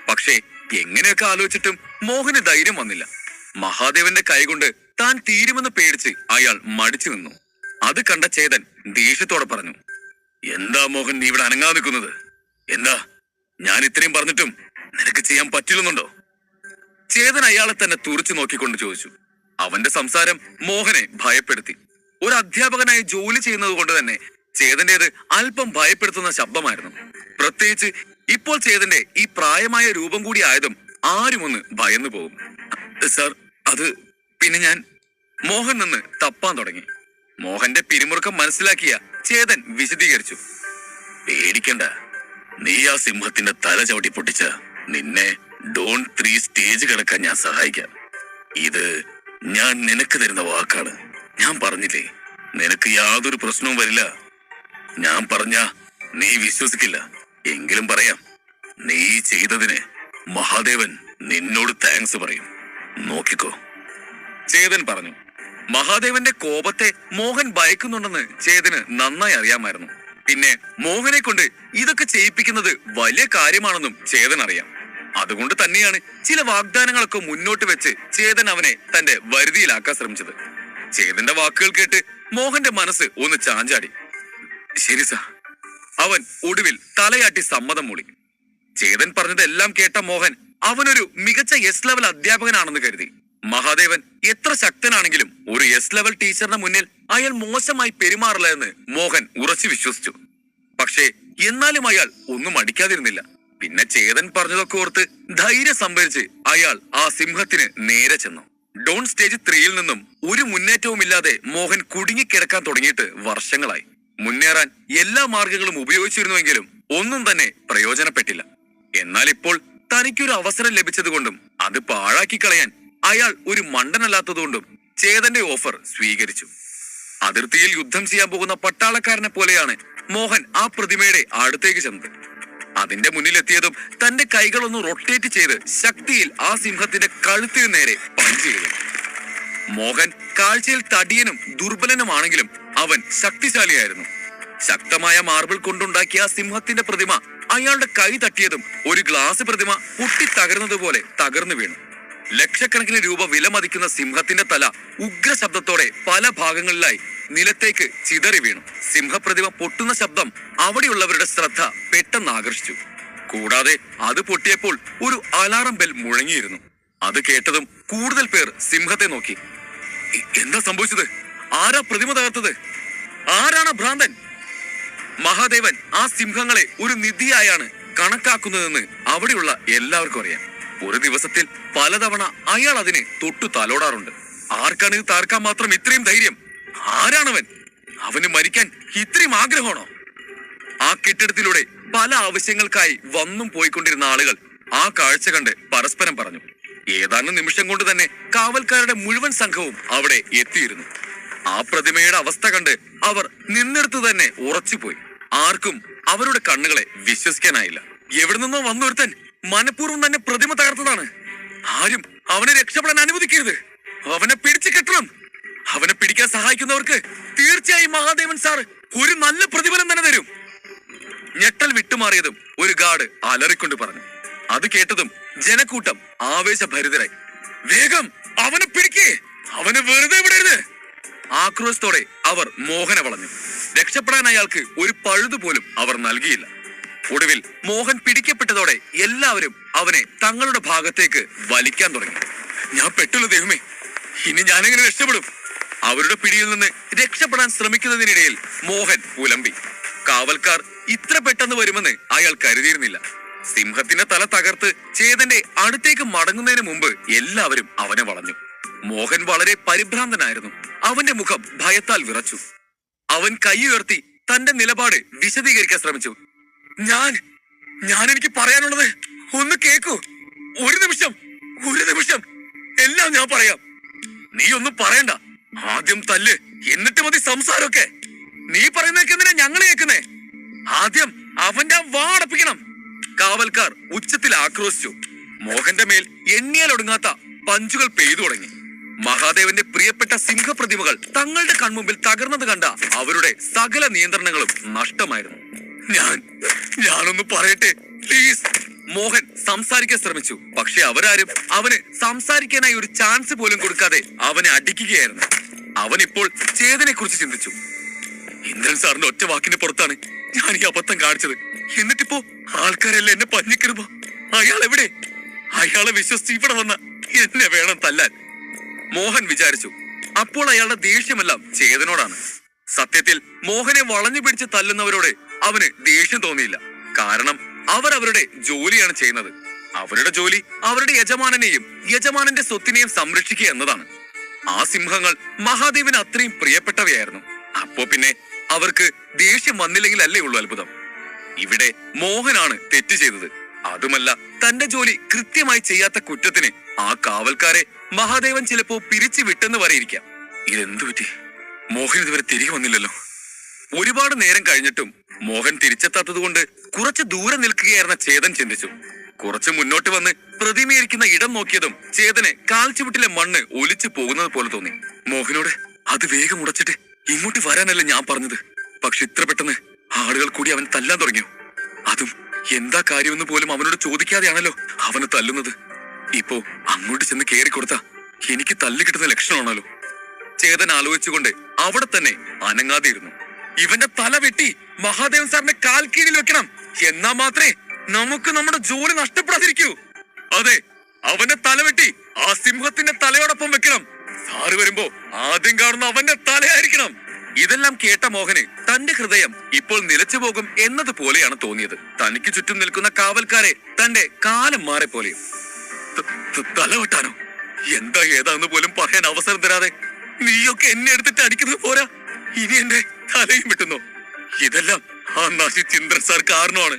പക്ഷേ എങ്ങനെയൊക്കെ ആലോചിച്ചിട്ടും മോഹന് ധൈര്യം വന്നില്ല. മഹാദേവന്റെ കൈകൊണ്ട് താൻ തീരുമെന്ന് പേടിച്ച് അയാൾ മടിച്ചു നിന്നു. അത് കണ്ട ചേതൻ ദേഷ്യത്തോടെ പറഞ്ഞു. എന്താ മോഹൻ നീ ഇവിടെ അനങ്ങാതെ നിൽക്കുന്നത്? എന്താ ഞാൻ ഇത്രയും പറഞ്ഞിട്ടും നിനക്ക് ചെയ്യാൻ പറ്റില്ലെന്നുണ്ടോ? ചേതൻ അയാളെ തന്നെ തുറച്ചു നോക്കിക്കൊണ്ട് ചോദിച്ചു. അവന്റെ സംസാരം മോഹനെ ഭയപ്പെടുത്തി. ഒരു അധ്യാപകനായി ജോലി ചെയ്യുന്നത് കൊണ്ട് തന്നെ ചേതന്റേത് അല്പം ഭയപ്പെടുത്തുന്ന ശബ്ദമായിരുന്നു. പ്രത്യേകിച്ച് ഇപ്പോൾ ചേതന്റെ ഈ പ്രായമായ രൂപം കൂടി ആയതും ആരും ഒന്ന് ഭയന്നു പോകും. സാർ, അത് പിന്നെ ഞാൻ മോഹൻ നിന്ന് തപ്പാൻ തുടങ്ങി. മോഹന്റെ പിരിമുറുക്കം മനസ്സിലാക്കിയ ചേതൻ വിശദീകരിച്ചു. പേടിക്കണ്ട, നീ ആ സിംഹത്തിന്റെ തല ചവിട്ടി പൊട്ടിച്ച നിന്നെ ഡോൺ 3 സ്റ്റേജ് കിടക്കാൻ ഞാൻ സഹായിക്കാം. ഇത് ഞാൻ നിനക്ക് തരുന്ന വാക്കാണ്. ഞാൻ പറഞ്ഞില്ലേ, നിനക്ക് യാതൊരു പ്രശ്നവും വരില്ല. ഞാൻ പറഞ്ഞ നീ വിശ്വസിക്കില്ല, എങ്കിലും പറയാം. നീ ചെയ്തതിന് മഹാദേവൻ നിന്നോട് താങ്ക്സ് പറയും. നോക്കിക്കോ, ചേതൻ പറഞ്ഞു. മഹാദേവന്റെ കോപത്തെ മോഹൻ ഭയക്കുന്നുണ്ടെന്ന് ചേതന് നന്നായി അറിയാമായിരുന്നു. പിന്നെ മോഹനെ കൊണ്ട് ഇതൊക്കെ ചെയ്യിപ്പിക്കുന്നത് വലിയ കാര്യമാണെന്നും ചേതൻ അറിയാം. അതുകൊണ്ട് തന്നെയാണ് ചില വാഗ്ദാനങ്ങളൊക്കെ മുന്നോട്ട് വെച്ച് ചേതൻ അവനെ തന്റെ വരുതിയിലാക്കാൻ ശ്രമിച്ചത്. ചേതന്റെ വാക്കുകൾ കേട്ട് മോഹന്റെ മനസ്സ് ഒന്ന് ചാഞ്ചാടി. ശരി സാർ, അവൻ ഒടുവിൽ തലയാട്ടി സമ്മതം മൂളി. ചേതൻ പറഞ്ഞതെല്ലാം കേട്ട മോഹൻ അവനൊരു മികച്ച എസ് ലെവൽ അധ്യാപകനാണെന്ന് കരുതി. മഹാദേവൻ എത്ര ശക്തനാണെങ്കിലും ഒരു എസ് ലെവൽ ടീച്ചറിന് മുന്നിൽ അയാൾ മോശമായി പെരുമാറില്ല എന്ന് മോഹൻ ഉറച്ചു വിശ്വസിച്ചു. പക്ഷേ എന്നാലും അയാൾ ഒന്നും അടിക്കാതിരുന്നില്ല. പിന്നെ ചേതൻ പറഞ്ഞതൊക്കെ ഓർത്ത് ധൈര്യം സംഭരിച്ച് അയാൾ ആ സിംഹത്തിന് നേരെ ചെന്നു. ഡോൺ സ്റ്റേജ് 3-ൽ നിന്നും ഒരു മുന്നേറ്റവുമില്ലാതെ മോഹൻ കുടുങ്ങിക്കിടക്കാൻ തുടങ്ങിയിട്ട് വർഷങ്ങളായി. മുന്നേറാൻ എല്ലാ മാർഗങ്ങളും ഉപയോഗിച്ചിരുന്നുവെങ്കിലും ഒന്നും തന്നെ പ്രയോജനപ്പെട്ടില്ല. എന്നാൽ ഇപ്പോൾ തനിക്കൊരു അവസരം ലഭിച്ചതുകൊണ്ടും അത് പാഴാക്കി കളയാൻ അയാൾ ഒരു മണ്ടനല്ലാത്തതുകൊണ്ടും ചേതന്റെ ഓഫർ സ്വീകരിച്ചു. അതിർത്തിയിൽ യുദ്ധം ചെയ്യാൻ പോകുന്ന പട്ടാളക്കാരനെ പോലെയാണ് മോഹൻ ആ പ്രതിമയുടെ അടുത്തേക്ക് ചെന്നത്. അതിന്റെ മുന്നിലെത്തിയതും തന്റെ കൈകളൊന്ന് റൊട്ടേറ്റ് ചെയ്ത് ശക്തിയിൽ ആ സിംഹത്തിന്റെ കഴുത്തിന് നേരെ പഞ്ച് ചെയ്തു. മോഹൻ കാഴ്ചയിൽ തടിയനും ദുർബലനുമാണെങ്കിലും അവൻ ശക്തിശാലിയായിരുന്നു. ശക്തമായ മാർബിൾ കൊണ്ടുണ്ടാക്കിയ ആ സിംഹത്തിന്റെ പ്രതിമ അയാളുടെ കൈ തട്ടിയതും ഒരു ഗ്ലാസ് പ്രതിമ പൊട്ടി തകർന്നതുപോലെ തകർന്നു വീണു. ലക്ഷക്കണക്കിന് രൂപ വിലമതിക്കുന്ന സിംഹത്തിന്റെ തല ഉഗ്ര ശബ്ദത്തോടെ പല ഭാഗങ്ങളിലായി നിലത്തേക്ക് ചിതറി വീണു. സിംഹപ്രതിമ പൊട്ടുന്ന ശബ്ദം അവിടെയുള്ളവരുടെ ശ്രദ്ധ പെട്ടെന്ന് ആകർഷിച്ചു. കൂടാതെ അത് പൊട്ടിയപ്പോൾ ഒരു അലാറം ബെൽ മുഴങ്ങിയിരുന്നു. അത് കേട്ടതും കൂടുതൽ പേർ സിംഹത്തെ നോക്കി. എന്താ സംഭവിച്ചത്? ആരാ പ്രതിമ തകർത്തത്? ആരാണ് ഭ്രാന്തൻ? മഹാദേവൻ ആ സിംഹങ്ങളെ ഒരു നിധിയായാണ് കണക്കാക്കുന്നതെന്ന് അവിടെയുള്ള എല്ലാവർക്കും അറിയാം. ഒരു ദിവസത്തിൽ പലതവണ അയാൾ അതിനെ തൊട്ടു തലോടാറുണ്ട്. ആർക്കാണ് ഇത് താർക്കാൻ മാത്രം ഇത്രയും ധൈര്യം? ആരാണവൻ? അവന് മരിക്കാൻ ഇത്രയും ആഗ്രഹമാണോ? ആ കെട്ടിടത്തിലൂടെ പല ആവശ്യങ്ങൾക്കായി വന്നും പോയിക്കൊണ്ടിരുന്ന ആളുകൾ ആ കാഴ്ച കണ്ട് പരസ്പരം പറഞ്ഞു. ഏതാനും നിമിഷം കൊണ്ട് തന്നെ കാവൽക്കാരുടെ മുഴുവൻ സംഘവും അവിടെ എത്തിയിരുന്നു. ആ പ്രതിമയുടെ അവസ്ഥ കണ്ട് അവർ നിന്നെടുത്ത് തന്നെ ഉറച്ചുപോയി. ആർക്കും അവരുടെ കണ്ണുകളെ വിശ്വസിക്കാനായില്ല. എവിടെ നിന്നോ വന്നൊരുത്തൻ മനഃപൂർവ്വം തന്നെ പ്രതിമ തകർത്തതാണ്. ആരും അവനെ രക്ഷപ്പെടാൻ അനുവദിക്കരുത്. അവനെ പിടിച്ചു കെട്ടണം. അവനെ പിടിക്കാൻ സഹായിക്കുന്നവർക്ക് തീർച്ചയായും മഹാദേവൻ സാർ ഒരു നല്ല പ്രതിഫലം തന്നെ തരും. ഞെട്ടൽ വിട്ടുമാറിയതും ഒരു ഗാർഡ് അലറിക്കൊണ്ട് പറഞ്ഞു. അത് കേട്ടതും ജനക്കൂട്ടം ആവേശഭരിതരായി. വേഗം അവനെ പിടിക്കേ, അവനെ വെറുതെ വിടരുത്. ആക്രോശത്തോടെ അവർ മോഹനെ വളഞ്ഞു. രക്ഷപ്പെടാൻ അയാൾക്ക് ഒരു പഴുതുപോലും അവർ നൽകിയില്ല. ഒടുവിൽ മോഹൻ പിടിക്കപ്പെട്ടതോടെ എല്ലാവരും അവനെ തങ്ങളുടെ ഭാഗത്തേക്ക് വലിക്കാൻ തുടങ്ങി. ഞാൻ പെട്ടുള്ളൂ ദൈവമേ, ഇനി ഞാനെങ്ങനെ രക്ഷപ്പെടും? അവരുടെ പിടിയിൽ നിന്ന് രക്ഷപ്പെടാൻ ശ്രമിക്കുന്നതിനിടയിൽ മോഹൻ പുലമ്പി. കാവൽക്കാർ ഇത്ര പെട്ടെന്ന് വരുമെന്ന് അയാൾ കരുതിയിരുന്നില്ല. സിംഹത്തിന്റെ തല തകർത്ത് ചേതന്റെ അടുത്തേക്ക് മടങ്ങുന്നതിന് മുമ്പ് എല്ലാവരും അവനെ വളഞ്ഞു. മോഹൻ വളരെ പരിഭ്രാന്തനായിരുന്നു. അവന്റെ മുഖം ഭയത്താൽ വിറച്ചു. അവൻ കൈ ഉയർത്തി തന്റെ നിലപാട് വിശദീകരിക്കാൻ ശ്രമിച്ചു. ഞാൻ എനിക്ക് പറയാനുള്ളത് ഒന്ന് കേക്കൂ. ഒരു നിമിഷം എല്ലാം ഞാൻ പറയാം. നീ ഒന്നും പറയണ്ട. ആദ്യം തല്ല്, എന്നിട്ട് മതി സംസാരമൊക്കെ. നീ പറയുന്നതൊക്കെ എന്തിനാ ഞങ്ങൾ കേൾക്കുന്നേ? ആദ്യം അവന്റെ വാ അടപ്പിക്കണം. കാവൽക്കാർ ഉച്ചത്തിൽ ആക്രോശിച്ചു. മോഹന്റെ മേൽ എണ്ണിയാലൊടുങ്ങാത്ത പഞ്ചുകൾ പെയ്തു തുടങ്ങി. മഹാദേവന്റെ പ്രിയപ്പെട്ട സിംഹപ്രതിമകൾ തങ്ങളുടെ കൺമുമ്പിൽ തകർന്നത് കണ്ട അവരുടെ സകല നിയന്ത്രണങ്ങളും നഷ്ടമായിരുന്നു. ഞാനൊന്ന് പറയട്ടെ പ്ലീസ്. മോഹൻ സംസാരിക്കാൻ ശ്രമിച്ചു. പക്ഷെ അവരാരും അവന് സംസാരിക്കാനായി ഒരു ചാൻസ് പോലും കൊടുക്കാതെ അവനെ അടിക്കുകയായിരുന്നു. അവൻ ഇപ്പോൾ ചേതനെ കുറിച്ച് ചിന്തിച്ചു. ഇന്ദ്രൻ സാറിന്റെ ഒറ്റ വാക്കിന്റെ പുറത്താണ് ഞാൻ ഈ അബദ്ധം കാണിച്ചത്. എന്നിട്ടിപ്പോ ആൾക്കാരെല്ലാം എന്നെ പഞ്ഞിക്കിടുമ്പോ അയാൾ എവിടെ? അയാളെ വിശ്വസിച്ച് ഇവിടെ വന്ന എന്നെ വേണം തല്ലാൻ, മോഹൻ വിചാരിച്ചു. അപ്പോൾ അയാളുടെ ദേഷ്യമെല്ലാം ചേതനോടാണ്. സത്യത്തിൽ മോഹനെ വളഞ്ഞു പിടിച്ച് തല്ലുന്നവരോട് അവന് ദേഷ്യം തോന്നിയില്ല. കാരണം അവർ അവരുടെ ജോലിയാണ് ചെയ്യുന്നത്. അവരുടെ ജോലി അവരുടെ യജമാനനെയും യജമാനന്റെ സ്വത്തിനെയും സംരക്ഷിക്കുക എന്നതാണ്. ആ സിംഹങ്ങൾ മഹാദേവന് അത്രയും പ്രിയപ്പെട്ടവയായിരുന്നു. അപ്പോ പിന്നെ അവർക്ക് ദേഷ്യം വന്നില്ലെങ്കിൽ അല്ലേ ഉള്ളൂ അത്ഭുതം. ഇവിടെ മോഹനാണ് തെറ്റ് ചെയ്തത്. അതുമല്ല, തന്റെ ജോലി കൃത്യമായി ചെയ്യാത്ത കുറ്റത്തിന് ആ കാവൽക്കാരെ മഹാദേവൻ ചിലപ്പോ പിരിച്ചു വിട്ടെന്ന് വരെ ഇരിക്കാം. ഇതെന്തു പറ്റി? മോഹൻ ഇതുവരെ തിരികെ വന്നില്ലല്ലോ. ഒരുപാട് നേരം കഴിഞ്ഞിട്ടും മോഹൻ തിരിച്ചെത്താത്തത് കൊണ്ട് കുറച്ച് ദൂരെ നിൽക്കുകയായിരുന്ന ചേതൻ ചിന്തിച്ചു. കുറച്ച് മുന്നോട്ട് വന്ന് പ്രതിമയിരിക്കുന്ന ഇടം നോക്കിയതും ചേതന് കാൽച്ചുവട്ടിലെ മണ്ണ് ഒലിച്ചു പോകുന്നത് പോലെ തോന്നി. മോഹനോട് അത് വേഗം ഉടച്ചിട്ട് ഇങ്ങോട്ട് വരാനല്ല ഞാൻ പറഞ്ഞത്. പക്ഷെ ഇത്ര പെട്ടെന്ന് ആളുകൾ കൂടി അവൻ തല്ലാൻ തുടങ്ങിയോ? അതും എന്താ കാര്യമെന്ന് പോലും അവനോട് ചോദിക്കാതെയാണല്ലോ അവന് തല്ലുന്നത്. ഇപ്പോ അങ്ങോട്ട് ചെന്ന് കേറിക്കൊടുത്ത എനിക്ക് തല്ലു കിട്ടുന്ന ലക്ഷണമാണല്ലോ. ചേതൻ ആലോചിച്ചുകൊണ്ട് അവിടെ തന്നെ അനങ്ങാതെ ഇരുന്നു. ഇവന്റെ തല വെട്ടി മഹാദേവൻ സാറിന്റെ കാൽ കീഴിൽ വെക്കണം. എന്നാ മാത്രമേ നമുക്ക് നമ്മുടെ ജോലി നഷ്ടപ്പെടാതിരിക്കൂ. അതെ, അവന്റെ തല വെട്ടി ആ സിംഹത്തിന്റെ തലയോടൊപ്പം വെക്കണം. സാറ് വരുമ്പോ ആദ്യം കാണുന്ന അവന്റെ തലയായിരിക്കണം. ഇതെല്ലാം കേട്ട മോഹന് തന്റെ ഹൃദയം ഇപ്പോൾ നിലച്ചു പോകും എന്നതുപോലെയാണ് തോന്നിയത്. തനിക്ക് ചുറ്റും നിൽക്കുന്ന കാവൽക്കാരെ തന്റെ കാലം മാറെ പോലെയും. തല വെട്ടാനോ? എന്താ ഏതാന്ന് പോലും പറയാൻ അവസരം തരാതെ നീയൊക്കെ എന്നെ എടുത്തിട്ട് അടിക്കുന്നത് പോരാ, ഇനി എന്റെ തലയും വെട്ടുന്നു. ഇതെല്ലാം ആ നശിച്ച ഇന്ദ്രൻ സാർ കാരണമാണ്.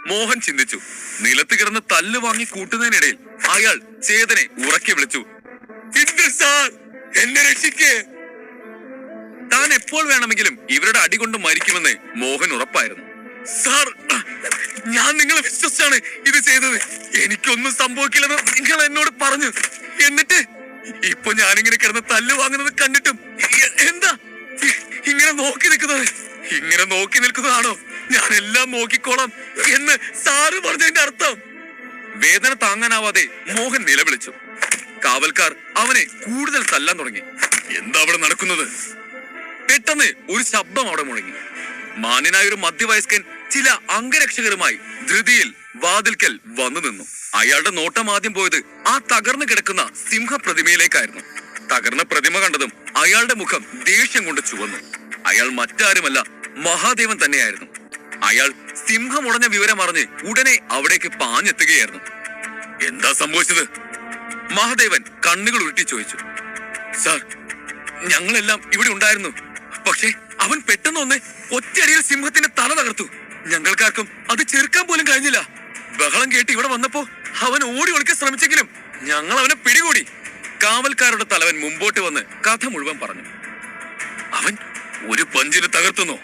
മോഹൻ ചിന്തിച്ചു. നിലത്ത് കിടന്ന് തല്ല് വാങ്ങി കൂട്ടുന്നതിനിടയിൽ അയാൾ ചേതനെ ഉറക്കെ വിളിച്ചു, ഇന്ദ്രൻ സാർ, എന്നെ രക്ഷിക്കേ. താൻ എപ്പോൾ വേണമെങ്കിലും ഇവരുടെ അടികൊണ്ട് മരിക്കുമെന്ന് മോഹൻ ഉറപ്പായിരുന്നു. സാർ, ഞാൻ നിങ്ങളെ വിശ്വസിച്ചാണ് ഇത് ചെയ്തത്. എനിക്കൊന്നും സംഭവിക്കില്ലെന്ന് നിങ്ങൾ എന്നോട് പറഞ്ഞു. എന്നിട്ട് ഇപ്പൊ ഞാനിങ്ങനെ കിടന്ന് തല്ല് വാങ്ങുന്നത് കണ്ടിട്ടും എന്താ ഇങ്ങനെ നോക്കി നിൽക്കുന്നത്? ഇങ്ങനെ നോക്കി നിൽക്കുന്നതാണോ ഞാൻ എല്ലാം നോക്കിക്കോളാം എന്ന് സാറ് പറഞ്ഞതിന്റെ അർത്ഥം? വേദന താങ്ങാനാവാതെ മോഹൻ നിലവിളിച്ചു. കാവൽക്കാർ അവനെ കൂടുതൽ തല്ലാൻ തുടങ്ങി. എന്താ അവിടെ നടക്കുന്നത്? പെട്ടെന്ന് ഒരു ശബ്ദം അവിടെ മുഴങ്ങി. മാന്യനായൊരു മധ്യവയസ്കൻ ചില അംഗരക്ഷകരുമായി ധൃതിയിൽ വാതിൽക്കൽ വന്നു നിന്നു. അയാളുടെ നോട്ടം ആദ്യം പോയത് ആ തകർന്നു കിടക്കുന്ന സിംഹപ്രതിമയിലേക്കായിരുന്നു. തകർന്ന പ്രതിമ കണ്ടതും അയാളുടെ മുഖം ദേഷ്യം കൊണ്ട് ചുവന്നു. അയാൾ മറ്റാരുമല്ല, മഹാദേവൻ തന്നെയായിരുന്നു. അയാൾ സിംഹം ഉടഞ്ഞ വിവരം അറിഞ്ഞ് ഉടനെ അവിടേക്ക് പാഞ്ഞെത്തുകയായിരുന്നു. എന്താ സംഭവിച്ചത്? മഹാദേവൻ കണ്ണുകൾ ഉരുട്ടി ചോദിച്ചു. സാർ, ഞങ്ങളെല്ലാം ഇവിടെ ഉണ്ടായിരുന്നു. പക്ഷേ അവൻ പെട്ടെന്ന് ഒന്ന് ഒറ്റയടിയിൽ സിംഹത്തിന്റെ തല തകർത്തു. ഞങ്ങൾക്കാർക്കും അത് ചെറുക്കാൻ പോലും കഴിഞ്ഞില്ല. ബഹളം കേട്ട് ഇവിടെ വന്നപ്പോ അവൻ ഓടി ഒളിക്കാൻ ശ്രമിച്ചെങ്കിലും ഞങ്ങൾ അവനെ പിടികൂടി. കാവൽക്കാരുടെ തലവൻ മുമ്പോട്ട് വന്ന് കഥ മുഴുവൻ പറഞ്ഞു. അവൻ ഒരു പഞ്ചിന് തകർത്തുന്നോ?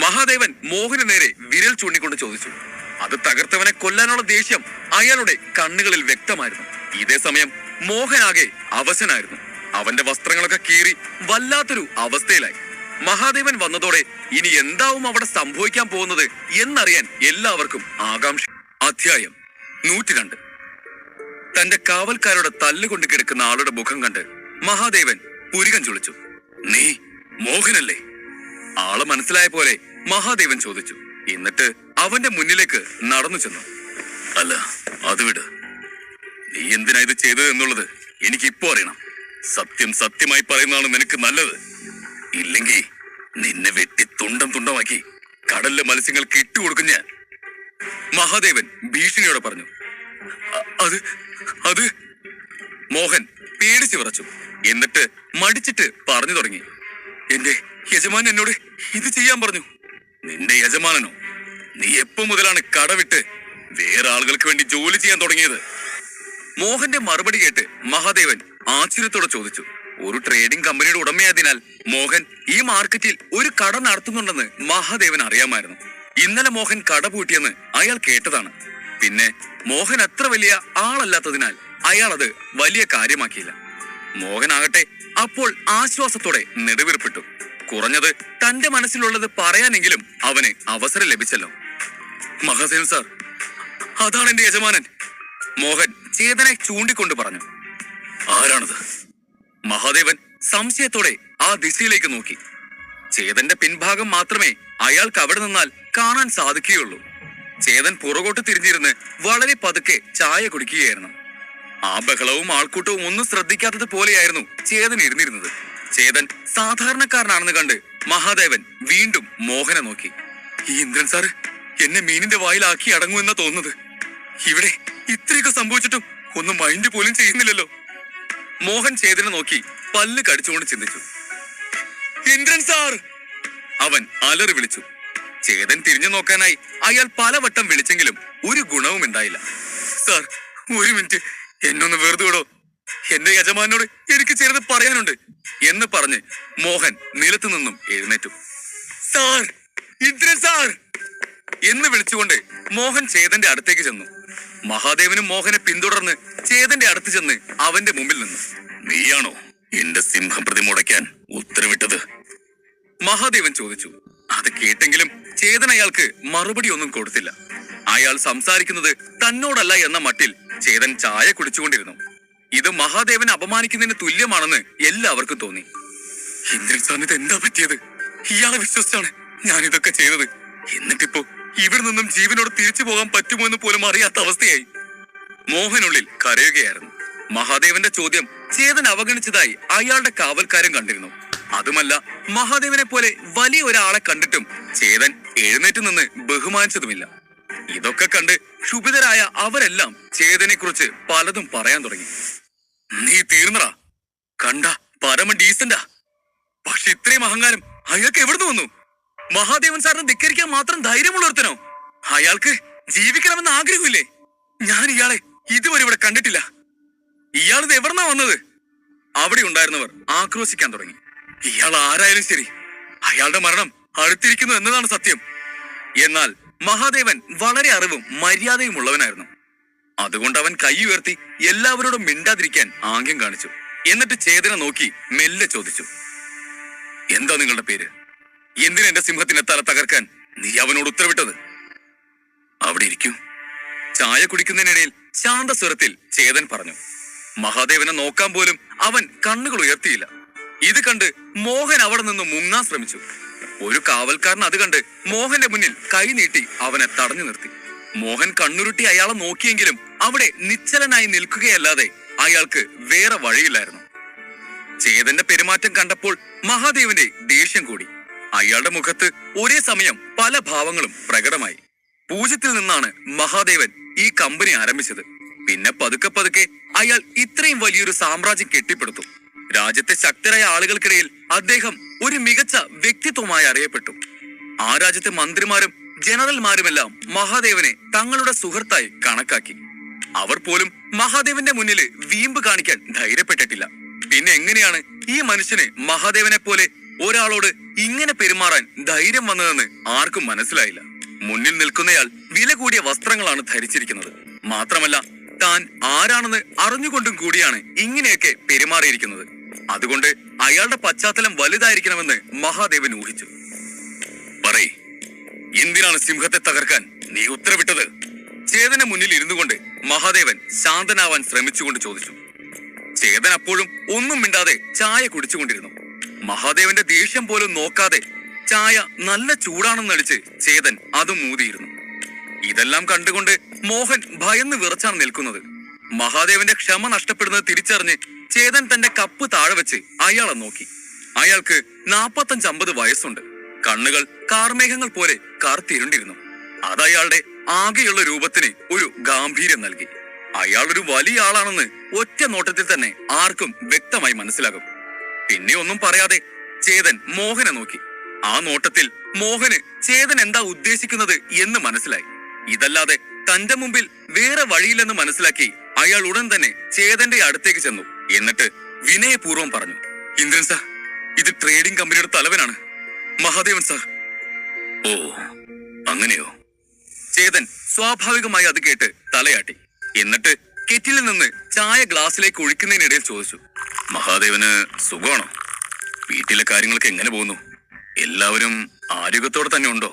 മഹാദേവൻ മോഹന് നേരെ വിരൽ ചൂണ്ടിക്കൊണ്ട് ചോദിച്ചു. അത് തകർത്തവനെ കൊല്ലാനുള്ള ദേഷ്യം അയാളുടെ കണ്ണുകളിൽ വ്യക്തമായിരുന്നു. ഇതേ സമയം മോഹനാകെ അവശനായിരുന്നു. അവന്റെ വസ്ത്രങ്ങളൊക്കെ കീറി വല്ലാത്തൊരു അവസ്ഥയിലായി. മഹാദേവൻ വന്നതോടെ ഇനി എന്താവും അവിടെ സംഭവിക്കാൻ പോകുന്നത് എന്നറിയാൻ എല്ലാവർക്കും ആകാംക്ഷ. അധ്യായം 102. തന്റെ കാവൽക്കാരുടെ തല്ലുകൊണ്ട് കിടക്കുന്ന ആളുടെ മുഖം കണ്ട് മഹാദേവൻ പുരികം ചുളിച്ചു. നീ മോഹനല്ലേ? ആളെ മനസ്സിലായ പോലെ മഹാദേവൻ ചോദിച്ചു. എന്നിട്ട് അവന്റെ മുന്നിലേക്ക് നടന്നു ചെന്നു. അല്ല, അത് വിട്. നീ എന്തിനാ ഇത് ചെയ്തത് എന്നുള്ളത് എനിക്ക് ഇപ്പോ അറിയണം. സത്യം സത്യമായി പറയുന്നതാണ് നിനക്ക് നല്ലത്. ഇല്ലെങ്കിൽ നിന്നെ വെട്ടി തുണ്ടം തുണ്ടമാക്കി കടലിലെ മത്സ്യങ്ങൾക്ക് ഇട്ടുകൊടുക്കും ഞാൻ. മഹാദേവൻ ഭീഷണിയോടെ പറഞ്ഞു. അത് മോഹൻ പേടിച്ചു വിറച്ചു. എന്നിട്ട് മടിച്ചിട്ട് പറഞ്ഞു തുടങ്ങി. എന്റെ യജമാനൻ എന്നോട് ഇത് ചെയ്യാൻ പറഞ്ഞു. നിന്റെ യജമാനനോ? നീ എപ്പോ മുതലാണ് കടവിട്ട് വേറെ ആളുകൾക്ക് വേണ്ടി ജോലി ചെയ്യാൻ തുടങ്ങിയത്? മോഹന്റെ മറുപടി കേട്ട് മഹാദേവൻ ആശ്ചര്യത്തോടെ ചോദിച്ചു. ഒരു ട്രേഡിംഗ് കമ്പനിയുടെ ഉടമയായതിനാൽ മോഹൻ ഈ മാർക്കറ്റിൽ ഒരു കട നടത്തുന്നുണ്ടെന്ന് മഹാദേവൻ അറിയാമായിരുന്നു. ഇന്നലെ മോഹൻ കട പൂട്ടിയെന്ന് അയാൾ കേട്ടതാണ്. പിന്നെ മോഹൻ അത്ര വലിയ ആളല്ലാത്തതിനാൽ അയാൾ അത് വലിയ കാര്യമാക്കിയില്ല. മോഹനാകട്ടെ അപ്പോൾ ആശ്വാസത്തോടെ നെടുവീർപ്പിട്ടു. കുറഞ്ഞത് തന്റെ മനസ്സിലുള്ളത് പറയാനെങ്കിലും അവന് അവസരം ലഭിച്ചല്ലോ. മഹാദേവൻ സാർ, അതാണ് എന്റെ യജമാനൻ. മോഹൻ ചേതനെ ചൂണ്ടിക്കൊണ്ട് പറഞ്ഞു. ആരാണത്? മഹാദേവൻ സംശയത്തോടെ ആ ദിശയിലേക്ക് നോക്കി. ചേതന്റെ പിൻഭാഗം മാത്രമേ അയാൾക്ക് അവിടെ നിന്നാൽ കാണാൻ സാധിക്കുകയുള്ളൂ. ചേതൻ പുറകോട്ട് തിരിഞ്ഞിരുന്ന് വളരെ പതുക്കെ ചായ കുടിക്കുകയായിരുന്നു. ആ ബഹളവും ആൾക്കൂട്ടവും ഒന്നും ശ്രദ്ധിക്കാത്തത് പോലെയായിരുന്നു ചേതൻ ഇരുന്നിരുന്നത്. ചേതൻ സാധാരണക്കാരനാണെന്ന് കണ്ട് മഹാദേവൻ വീണ്ടും മോഹനെ നോക്കി. ഈ ഇന്ദ്രൻ സാറ് എന്നെ മീനിന്റെ വായിലാക്കി അടങ്ങുമെന്നാ തോന്നുന്നത്. ഇവിടെ ഇത്രയൊക്കെ സംഭവിച്ചിട്ടും ഒന്നും മൈൻഡ് പോലും ചെയ്യുന്നില്ലല്ലോ. മോഹൻ ചേതനെ നോക്കി പല്ല് കടിച്ചുകൊണ്ട് ചിന്തിച്ചു. ഇന്ദ്രൻ സാർ! അവൻ അലറി വിളിച്ചു. ചേതൻ തിരിഞ്ഞു നോക്കാനായി അയാൾ പലവട്ടം വിളിച്ചെങ്കിലും ഒരു ഗുണവും ഉണ്ടായില്ല. സാർ, ഒരു മിനിറ്റ്, എന്നൊന്ന് വെറുതെ വിടോ. എന്റെ യജമാനോട് എനിക്ക് ചേർന്ന് പറയാനുണ്ട് എന്ന് പറഞ്ഞ് മോഹൻ നിലത്തു നിന്നും എഴുന്നേറ്റു. സാർ! ഇന്ദ്രൻ സാർ! എന്ന് വിളിച്ചുകൊണ്ട് മോഹൻ ചേതന്റെ അടുത്തേക്ക് ചെന്നു. മഹാദേവനും മോഹനെ പിന്തുടർന്ന് ചേതന്റെ അടുത്ത് ചെന്ന് അവന്റെ മുമ്പിൽ നിന്നു. നീയാണോ എന്റെ സിംഹം പ്രതിമുടയ്ക്കാൻ ഉത്തരവിട്ടത്? മഹാദേവൻ ചോദിച്ചു. അത് കേട്ടെങ്കിലും ചേതൻ അയാൾക്ക് മറുപടി ഒന്നും കൊടുത്തില്ല. അയാൾ സംസാരിക്കുന്നത് തന്നോടല്ല എന്ന മട്ടിൽ ചേതൻ ചായ കുടിച്ചുകൊണ്ടിരുന്നു. ഇത് മഹാദേവനെ അപമാനിക്കുന്നതിന് തുല്യമാണെന്ന് എല്ലാവർക്കും തോന്നി. ഇന്ദ്രൻ സാറിന് ഇത് എന്താ പറ്റിയത്? ഇയാളെ വിശ്വസിച്ചാണ് ഞാൻ ഇതൊക്കെ ചെയ്തത്. എന്നിട്ടിപ്പോ ഇവിടെ നിന്നും ജീവനോട് തിരിച്ചു പോകാൻ പറ്റുമോ എന്ന് പോലും അറിയാത്ത അവസ്ഥയായി. മോഹനുള്ളിൽ കരയുകയായിരുന്നു. മഹാദേവന്റെ ചോദ്യം ചേതൻ അവഗണിച്ചതായി അയാളുടെ കാവൽക്കാരൻ കണ്ടിരുന്നു. അതുമല്ല, മഹാദേവനെ പോലെ വലിയ ഒരാളെ കണ്ടിട്ടും ചേതൻ എഴുന്നേറ്റ് നിന്ന് ബഹുമാനിച്ചതുമില്ല. ഇതൊക്കെ കണ്ട് ക്ഷുഭിതരായ അവരെല്ലാം ചേതനെ കുറിച്ച് പലതും പറയാൻ തുടങ്ങി. നീ തീർന്നടാ, കണ്ട പരമ ഡീസന്റാ. പക്ഷെ ഇത്രയും അഹങ്കാരം അയാൾക്ക് എവിടുന്ന് വന്നു? മഹാദേവൻ സാറിനെ ധിക്കരിക്കാൻ മാത്രം ധൈര്യമുള്ളൊരുത്തനോ? അയാൾക്ക് ജീവിക്കണമെന്ന് ആഗ്രഹമില്ലേ? ഞാൻ ഇയാളെ ഇതുവരെ ഇവിടെ കണ്ടിട്ടില്ല. ഇയാളിത് എവിടുന്നാ വന്നത്? അവിടെ ഉണ്ടായിരുന്നവർ ആക്രോശിക്കാൻ തുടങ്ങി. ഇയാൾ ആരായാലും ശരി, അയാളുടെ മരണം അടുത്തിരിക്കുന്നു എന്നതാണ് സത്യം. എന്നാൽ മഹാദേവൻ വളരെ അറിവും മര്യാദയും ഉള്ളവനായിരുന്നു. അതുകൊണ്ട് അവൻ കൈ ഉയർത്തി എല്ലാവരോടും മിണ്ടാതിരിക്കാൻ ആംഗ്യം കാണിച്ചു. എന്നിട്ട് ചേതനെ നോക്കി മെല്ലെ ചോദിച്ചു, എന്താ നിങ്ങളുടെ പേര്? എന്തിനാ എന്റെ സിംഹത്തിന്റെ തല തകർക്കാൻ നീ അവനോട് ഉത്തരവിട്ടത്? അവിടെ ഇരിക്കൂ. ചായ കുടിക്കുന്നതിനിടയിൽ ശാന്തസ്വരത്തിൽ ചേതൻ പറഞ്ഞു. മഹാദേവനെ നോക്കാൻ പോലും അവൻ കണ്ണുകൾ ഉയർത്തിയില്ല. ഇത് കണ്ട് മോഹൻ അവിടെ നിന്ന് മുങ്ങാൻ ശ്രമിച്ചു. ഒരു കാവൽക്കാരൻ അത് കണ്ട് മോഹന്റെ മുന്നിൽ കൈ നീട്ടി അവനെ തടഞ്ഞു നിർത്തി. മോഹൻ കണ്ണുരുട്ടി അയാളെ നോക്കിയെങ്കിലും അവിടെ നിശ്ചലനായി നിൽക്കുകയല്ലാതെ അയാൾക്ക് വേറെ വഴിയില്ലായിരുന്നു. ചേതന്റെ പെരുമാറ്റം കണ്ടപ്പോൾ മഹാദേവന്റെ ദേഷ്യം കൂടി. അയാളുടെ മുഖത്ത് ഒരേ സമയം പല ഭാവങ്ങളും പ്രകടമായി. പൂജ്യത്തിൽ നിന്നാണ് മഹാദേവൻ ഈ കമ്പനി ആരംഭിച്ചത്. പിന്നെ പതുക്കെ പതുക്കെ അയാൾ ഇത്രയും വലിയൊരു സാമ്രാജ്യം കെട്ടിപ്പടുത്തു. രാജ്യത്തെ ശക്തരായ ആളുകൾക്കിടയിൽ അദ്ദേഹം ഒരു മികച്ച വ്യക്തിത്വമായി അറിയപ്പെട്ടു. ആ രാജ്യത്തെ മന്ത്രിമാരും ജനറൽമാരുമെല്ലാം മഹാദേവനെ തങ്ങളുടെ സുഹൃത്തായി കണക്കാക്കി. അവർ പോലും മഹാദേവന്റെ മുന്നിൽ വീമ്പ് കാണിക്കാൻ ധൈര്യപ്പെട്ടിട്ടില്ല. പിന്നെ എങ്ങനെയാണ് ഈ മനുഷ്യന് മഹാദേവനെ പോലെ ഒരാളോട് ഇങ്ങനെ പെരുമാറാൻ ധൈര്യം വന്നതെന്ന് ആർക്കും മനസ്സിലായില്ല. മുന്നിൽ നിൽക്കുന്നയാൾ വില കൂടിയ വസ്ത്രങ്ങളാണ് ധരിച്ചിരിക്കുന്നത്. മാത്രമല്ല, താൻ ആരാണെന്ന് അറിഞ്ഞുകൊണ്ടും കൂടിയാണ് ഇങ്ങനെയൊക്കെ പെരുമാറിയിരിക്കുന്നത്. അതുകൊണ്ട് അയാളുടെ പശ്ചാത്തലം വലുതായിരിക്കണമെന്ന് മഹാദേവൻ ഊഹിച്ചു. പറയ്, എന്തിനാണ് സിംഹത്തെ തകർക്കാൻ നീ ഉത്തരവിട്ടത്? ചേതന മുന്നിൽ ഇരുന്നു കൊണ്ട് മഹാദേവൻ ശാന്തനാവാൻ ശ്രമിച്ചുകൊണ്ട് ചോദിച്ചു. ചേതൻ അപ്പോഴും ഒന്നും മിണ്ടാതെ ചായ കുടിച്ചുകൊണ്ടിരുന്നു. മഹാദേവന്റെ ദേഷ്യം പോലും നോക്കാതെ ചായ നല്ല ചൂടാണെന്ന് നടിച്ച് ചേതൻ അതും മൂതിയിരുന്നു. ഇതെല്ലാം കണ്ടുകൊണ്ട് മോഹൻ ഭയന്ന് വിറച്ചാണ് നിൽക്കുന്നത്. മഹാദേവന്റെ ക്ഷമ നഷ്ടപ്പെടുന്നത് തിരിച്ചറിഞ്ഞ് ചേതൻ തന്റെ കപ്പ് താഴെ വെച്ച് അയാളെ നോക്കി. അയാൾക്ക് 45-50 വയസ്സുണ്ട്. കണ്ണുകൾ കാർമേഘങ്ങൾ പോലെ കാർത്തിരുണ്ടിരുന്നു. അതയാളുടെ ആകെയുള്ള രൂപത്തിന് ഒരു ഗാംഭീര്യം നൽകി. അയാളൊരു വലിയ ആളാണെന്ന് ഒറ്റ നോട്ടത്തിൽ തന്നെ ആർക്കും വ്യക്തമായി മനസ്സിലാകും. പിന്നെ ഒന്നും പറയാതെ ചേതൻ മോഹനെ നോക്കി. ആ നോട്ടത്തിൽ മോഹന് ചേതൻ എന്താ ഉദ്ദേശിക്കുന്നത് എന്ന് മനസ്സിലായി. ഇതല്ലാതെ തന്റെ മുമ്പിൽ വേറെ വഴിയില്ലെന്ന് മനസ്സിലാക്കി അയാൾ ഉടൻ തന്നെ ചേതന്റെ അടുത്തേക്ക് ചെന്നു. എന്നിട്ട് വിനയപൂർവ്വം പറഞ്ഞു, ഇന്ദ്രൻ സാർ, ഇത് ട്രേഡിംഗ് കമ്പനിയുടെ തലവനാണ്, മഹാദേവൻ സാർ. ഓ, അങ്ങനെയോ? ചേതൻ സ്വാഭാവികമായി അത് കേട്ട് തലയാട്ടി. എന്നിട്ട് കെറ്റിലിൽ നിന്ന് ചായ ഗ്ലാസ്സിലേക്ക് ഒഴിക്കുന്നതിനിടയിൽ ചോദിച്ചു, മഹാദേവന് സുഖമാണോ? വീട്ടിലെ കാര്യങ്ങളൊക്കെ എങ്ങനെ പോകുന്നു? എല്ലാവരും ആരോഗ്യത്തോടെ തന്നെ ഉണ്ടോ?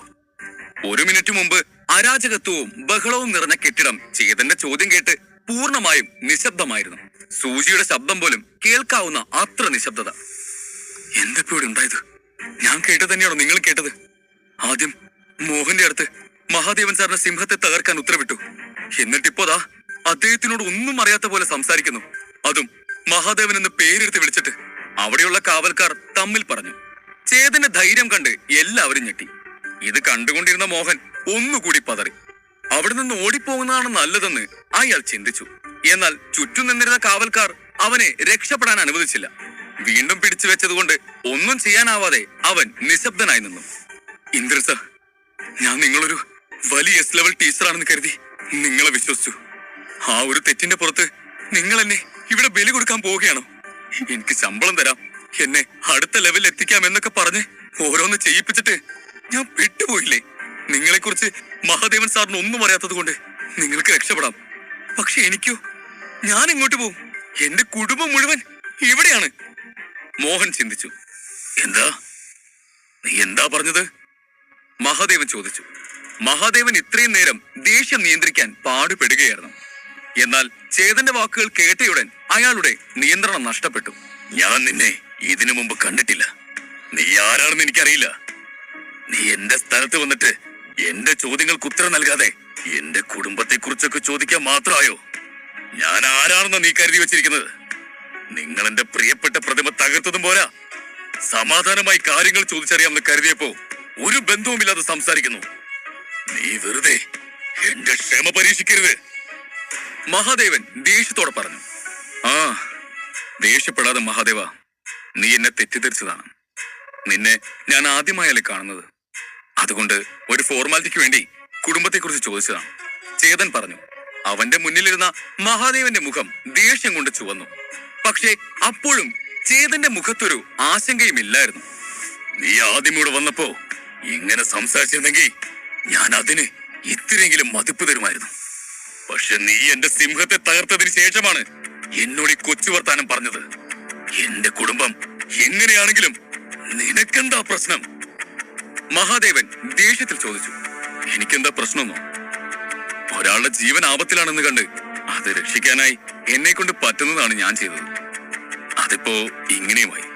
1 മിനിറ്റ് മുമ്പ് അരാജകത്വവും ബഹളവും നിറഞ്ഞ കെട്ടിടം ചേതന്റെ ചോദ്യം കേട്ട് പൂർണ്ണമായും നിശബ്ദമായിരുന്നു. സൂചിയുടെ ശബ്ദം പോലും കേൾക്കാവുന്ന അത്ര നിശബ്ദത. എന്തിപ്പോ ഇവിടെ ഉണ്ടായത്? ഞാൻ കേട്ടത് തന്നെയാണോ നിങ്ങൾ കേട്ടത്? ആദ്യം മോഹന്റെ അടുത്ത് മഹാദേവൻ സാറിന്റെ സിംഹത്തെ തകർക്കാൻ ഉത്തരവിട്ടു. എന്നിട്ടിപ്പോതാ അദ്ദേഹത്തിനോട് ഒന്നും അറിയാത്ത പോലെ സംസാരിക്കുന്നു. അതും മഹാദേവൻ എന്ന് പേരെടുത്ത് വിളിച്ചിട്ട്. അവിടെയുള്ള കാവൽക്കാർ തമ്മിൽ പറഞ്ഞു. ചേതന്റെ ധൈര്യം കണ്ട് എല്ലാവരും ഞെട്ടി. ഇത് കണ്ടുകൊണ്ടിരുന്ന മോഹൻ ഒന്നുകൂടി പതറി. അവിടെ നിന്ന് ഓടിപ്പോകുന്നതാണ് നല്ലതെന്ന് അയാൾ ചിന്തിച്ചു. എന്നാൽ ചുറ്റും നിന്നിരുന്ന കാവൽക്കാർ അവനെ രക്ഷപ്പെടാൻ അനുവദിച്ചില്ല. വീണ്ടും പിടിച്ചു വെച്ചതുകൊണ്ട് ഒന്നും ചെയ്യാനാവാതെ അവൻ നിശബ്ദനായി നിന്നു. ഇന്ദ്ര സർ, ഞാൻ നിങ്ങളൊരു വലിയ എസ് ലെവൽ ടീച്ചറാണെന്ന് കരുതി നിങ്ങളെ വിശ്വസിച്ചു. ആ ഒരു തെറ്റിന്റെ പുറത്ത് നിങ്ങൾ എന്നെ ഇവിടെ ബലി കൊടുക്കാൻ പോവുകയാണോ? എനിക്ക് ശമ്പളം തരാം, എന്നെ അടുത്ത ലെവലിൽ എത്തിക്കാം എന്നൊക്കെ പറഞ്ഞ് ഓരോന്ന് ചെയ്യിപ്പിച്ചിട്ട് ഞാൻ പെട്ടുപോയില്ലേ? നിങ്ങളെ കുറിച്ച് മഹാദേവൻ സാറിന് ഒന്നും അറിയാത്തത് കൊണ്ട് നിങ്ങൾക്ക് രക്ഷപ്പെടാം. പക്ഷെ എനിക്കോ? ഞാൻ എങ്ങോട്ട് പോകും? എന്റെ കുടുംബം മുഴുവൻ ഇവിടെയാണ്. മോഹൻ ചിന്തിച്ചു. നീ എന്താ പറഞ്ഞത്? മഹാദേവൻ ചോദിച്ചു. മഹാദേവൻ ഇത്രയും നേരം ദേഷ്യം നിയന്ത്രിക്കാൻ പാടുപെടുകയായിരുന്നു. എന്നാൽ ചേതന്റെ വാക്കുകൾ കേട്ടയുടൻ അയാളുടെ നിയന്ത്രണം നഷ്ടപ്പെട്ടു. ഞാൻ നിന്നെ ഇതിനു മുമ്പ് കണ്ടിട്ടില്ല. നീ ആരാണെന്ന് എനിക്കറിയില്ല. നീ എന്റെ സ്ഥലത്ത് വന്നിട്ട് എന്റെ ചോദ്യങ്ങൾക്ക് ഉത്തരം നൽകാതെ എന്റെ കുടുംബത്തെ കുറിച്ചൊക്കെ ചോദിക്കാൻ മാത്രമായോ? ഞാൻ ആരാണെന്ന് നീ കരുതി വെച്ചിരിക്കുന്നത്? നിങ്ങൾ എന്റെ പ്രിയപ്പെട്ട പ്രതിമ തകർത്തതും പോരാ, സമാധാനമായി കാര്യങ്ങൾ ചോദിച്ചറിയാമെന്ന് കരുതിയപ്പോ ഒരു ബന്ധവുമില്ലാതെ സംസാരിക്കുന്നു. നീ വെറുതെ എന്റെ ക്ഷമ പരീക്ഷിക്കരുത്. മഹാദേവൻ ദേഷ്യത്തോടെ പറഞ്ഞു. ദേഷ്യപ്പെടാതെ മഹാദേവ, നീ എന്നെ തെറ്റിദ്ധരിച്ചതാണ്. നിന്നെ ഞാൻ ആദ്യമായല്ലേ കാണുന്നത്. അതുകൊണ്ട് ഒരു ഫോർമാലിറ്റിക്ക് വേണ്ടി കുടുംബത്തെക്കുറിച്ച് ചോദിച്ചതാണ്. ചേതൻ പറഞ്ഞു. അവന്റെ മുന്നിലിരുന്ന മഹാദേവന്റെ മുഖം ദേഷ്യം കൊണ്ട് ചുവന്നു. പക്ഷേ അപ്പോഴും ചേതന്റെ മുഖത്തൊരു ആശങ്കയുമില്ലായിരുന്നു. നീ ആദ്യം ഇവിടെ വന്നപ്പോ ഇങ്ങനെ സംസാരിച്ചിരുന്നെങ്കിൽ ഞാൻ അതിന് ഇത്തിരിയെങ്കിലും മതിപ്പ് തരുമായിരുന്നു. പക്ഷെ നീ എന്റെ സിംഹത്തെ തകർത്തതിന് ശേഷമാണ് എന്നോട് ഈ കൊച്ചു വർത്താനം പറഞ്ഞത്. എന്റെ കുടുംബം എങ്ങനെയാണെങ്കിലും നിനക്കെന്താ പ്രശ്നം? മഹാദേവൻ ദേഷ്യത്തിൽ ചോദിച്ചു. എനിക്കെന്താ പ്രശ്നമൊന്നോ? ഒരാളുടെ ജീവൻ ആപത്തിലാണെന്ന് കണ്ട് അത് രക്ഷിക്കാനായി എന്നെ കൊണ്ട് പറ്റുന്നതാണ് ഞാൻ ചെയ്തത്. അതിപ്പോ ഇങ്ങനെയുമായി.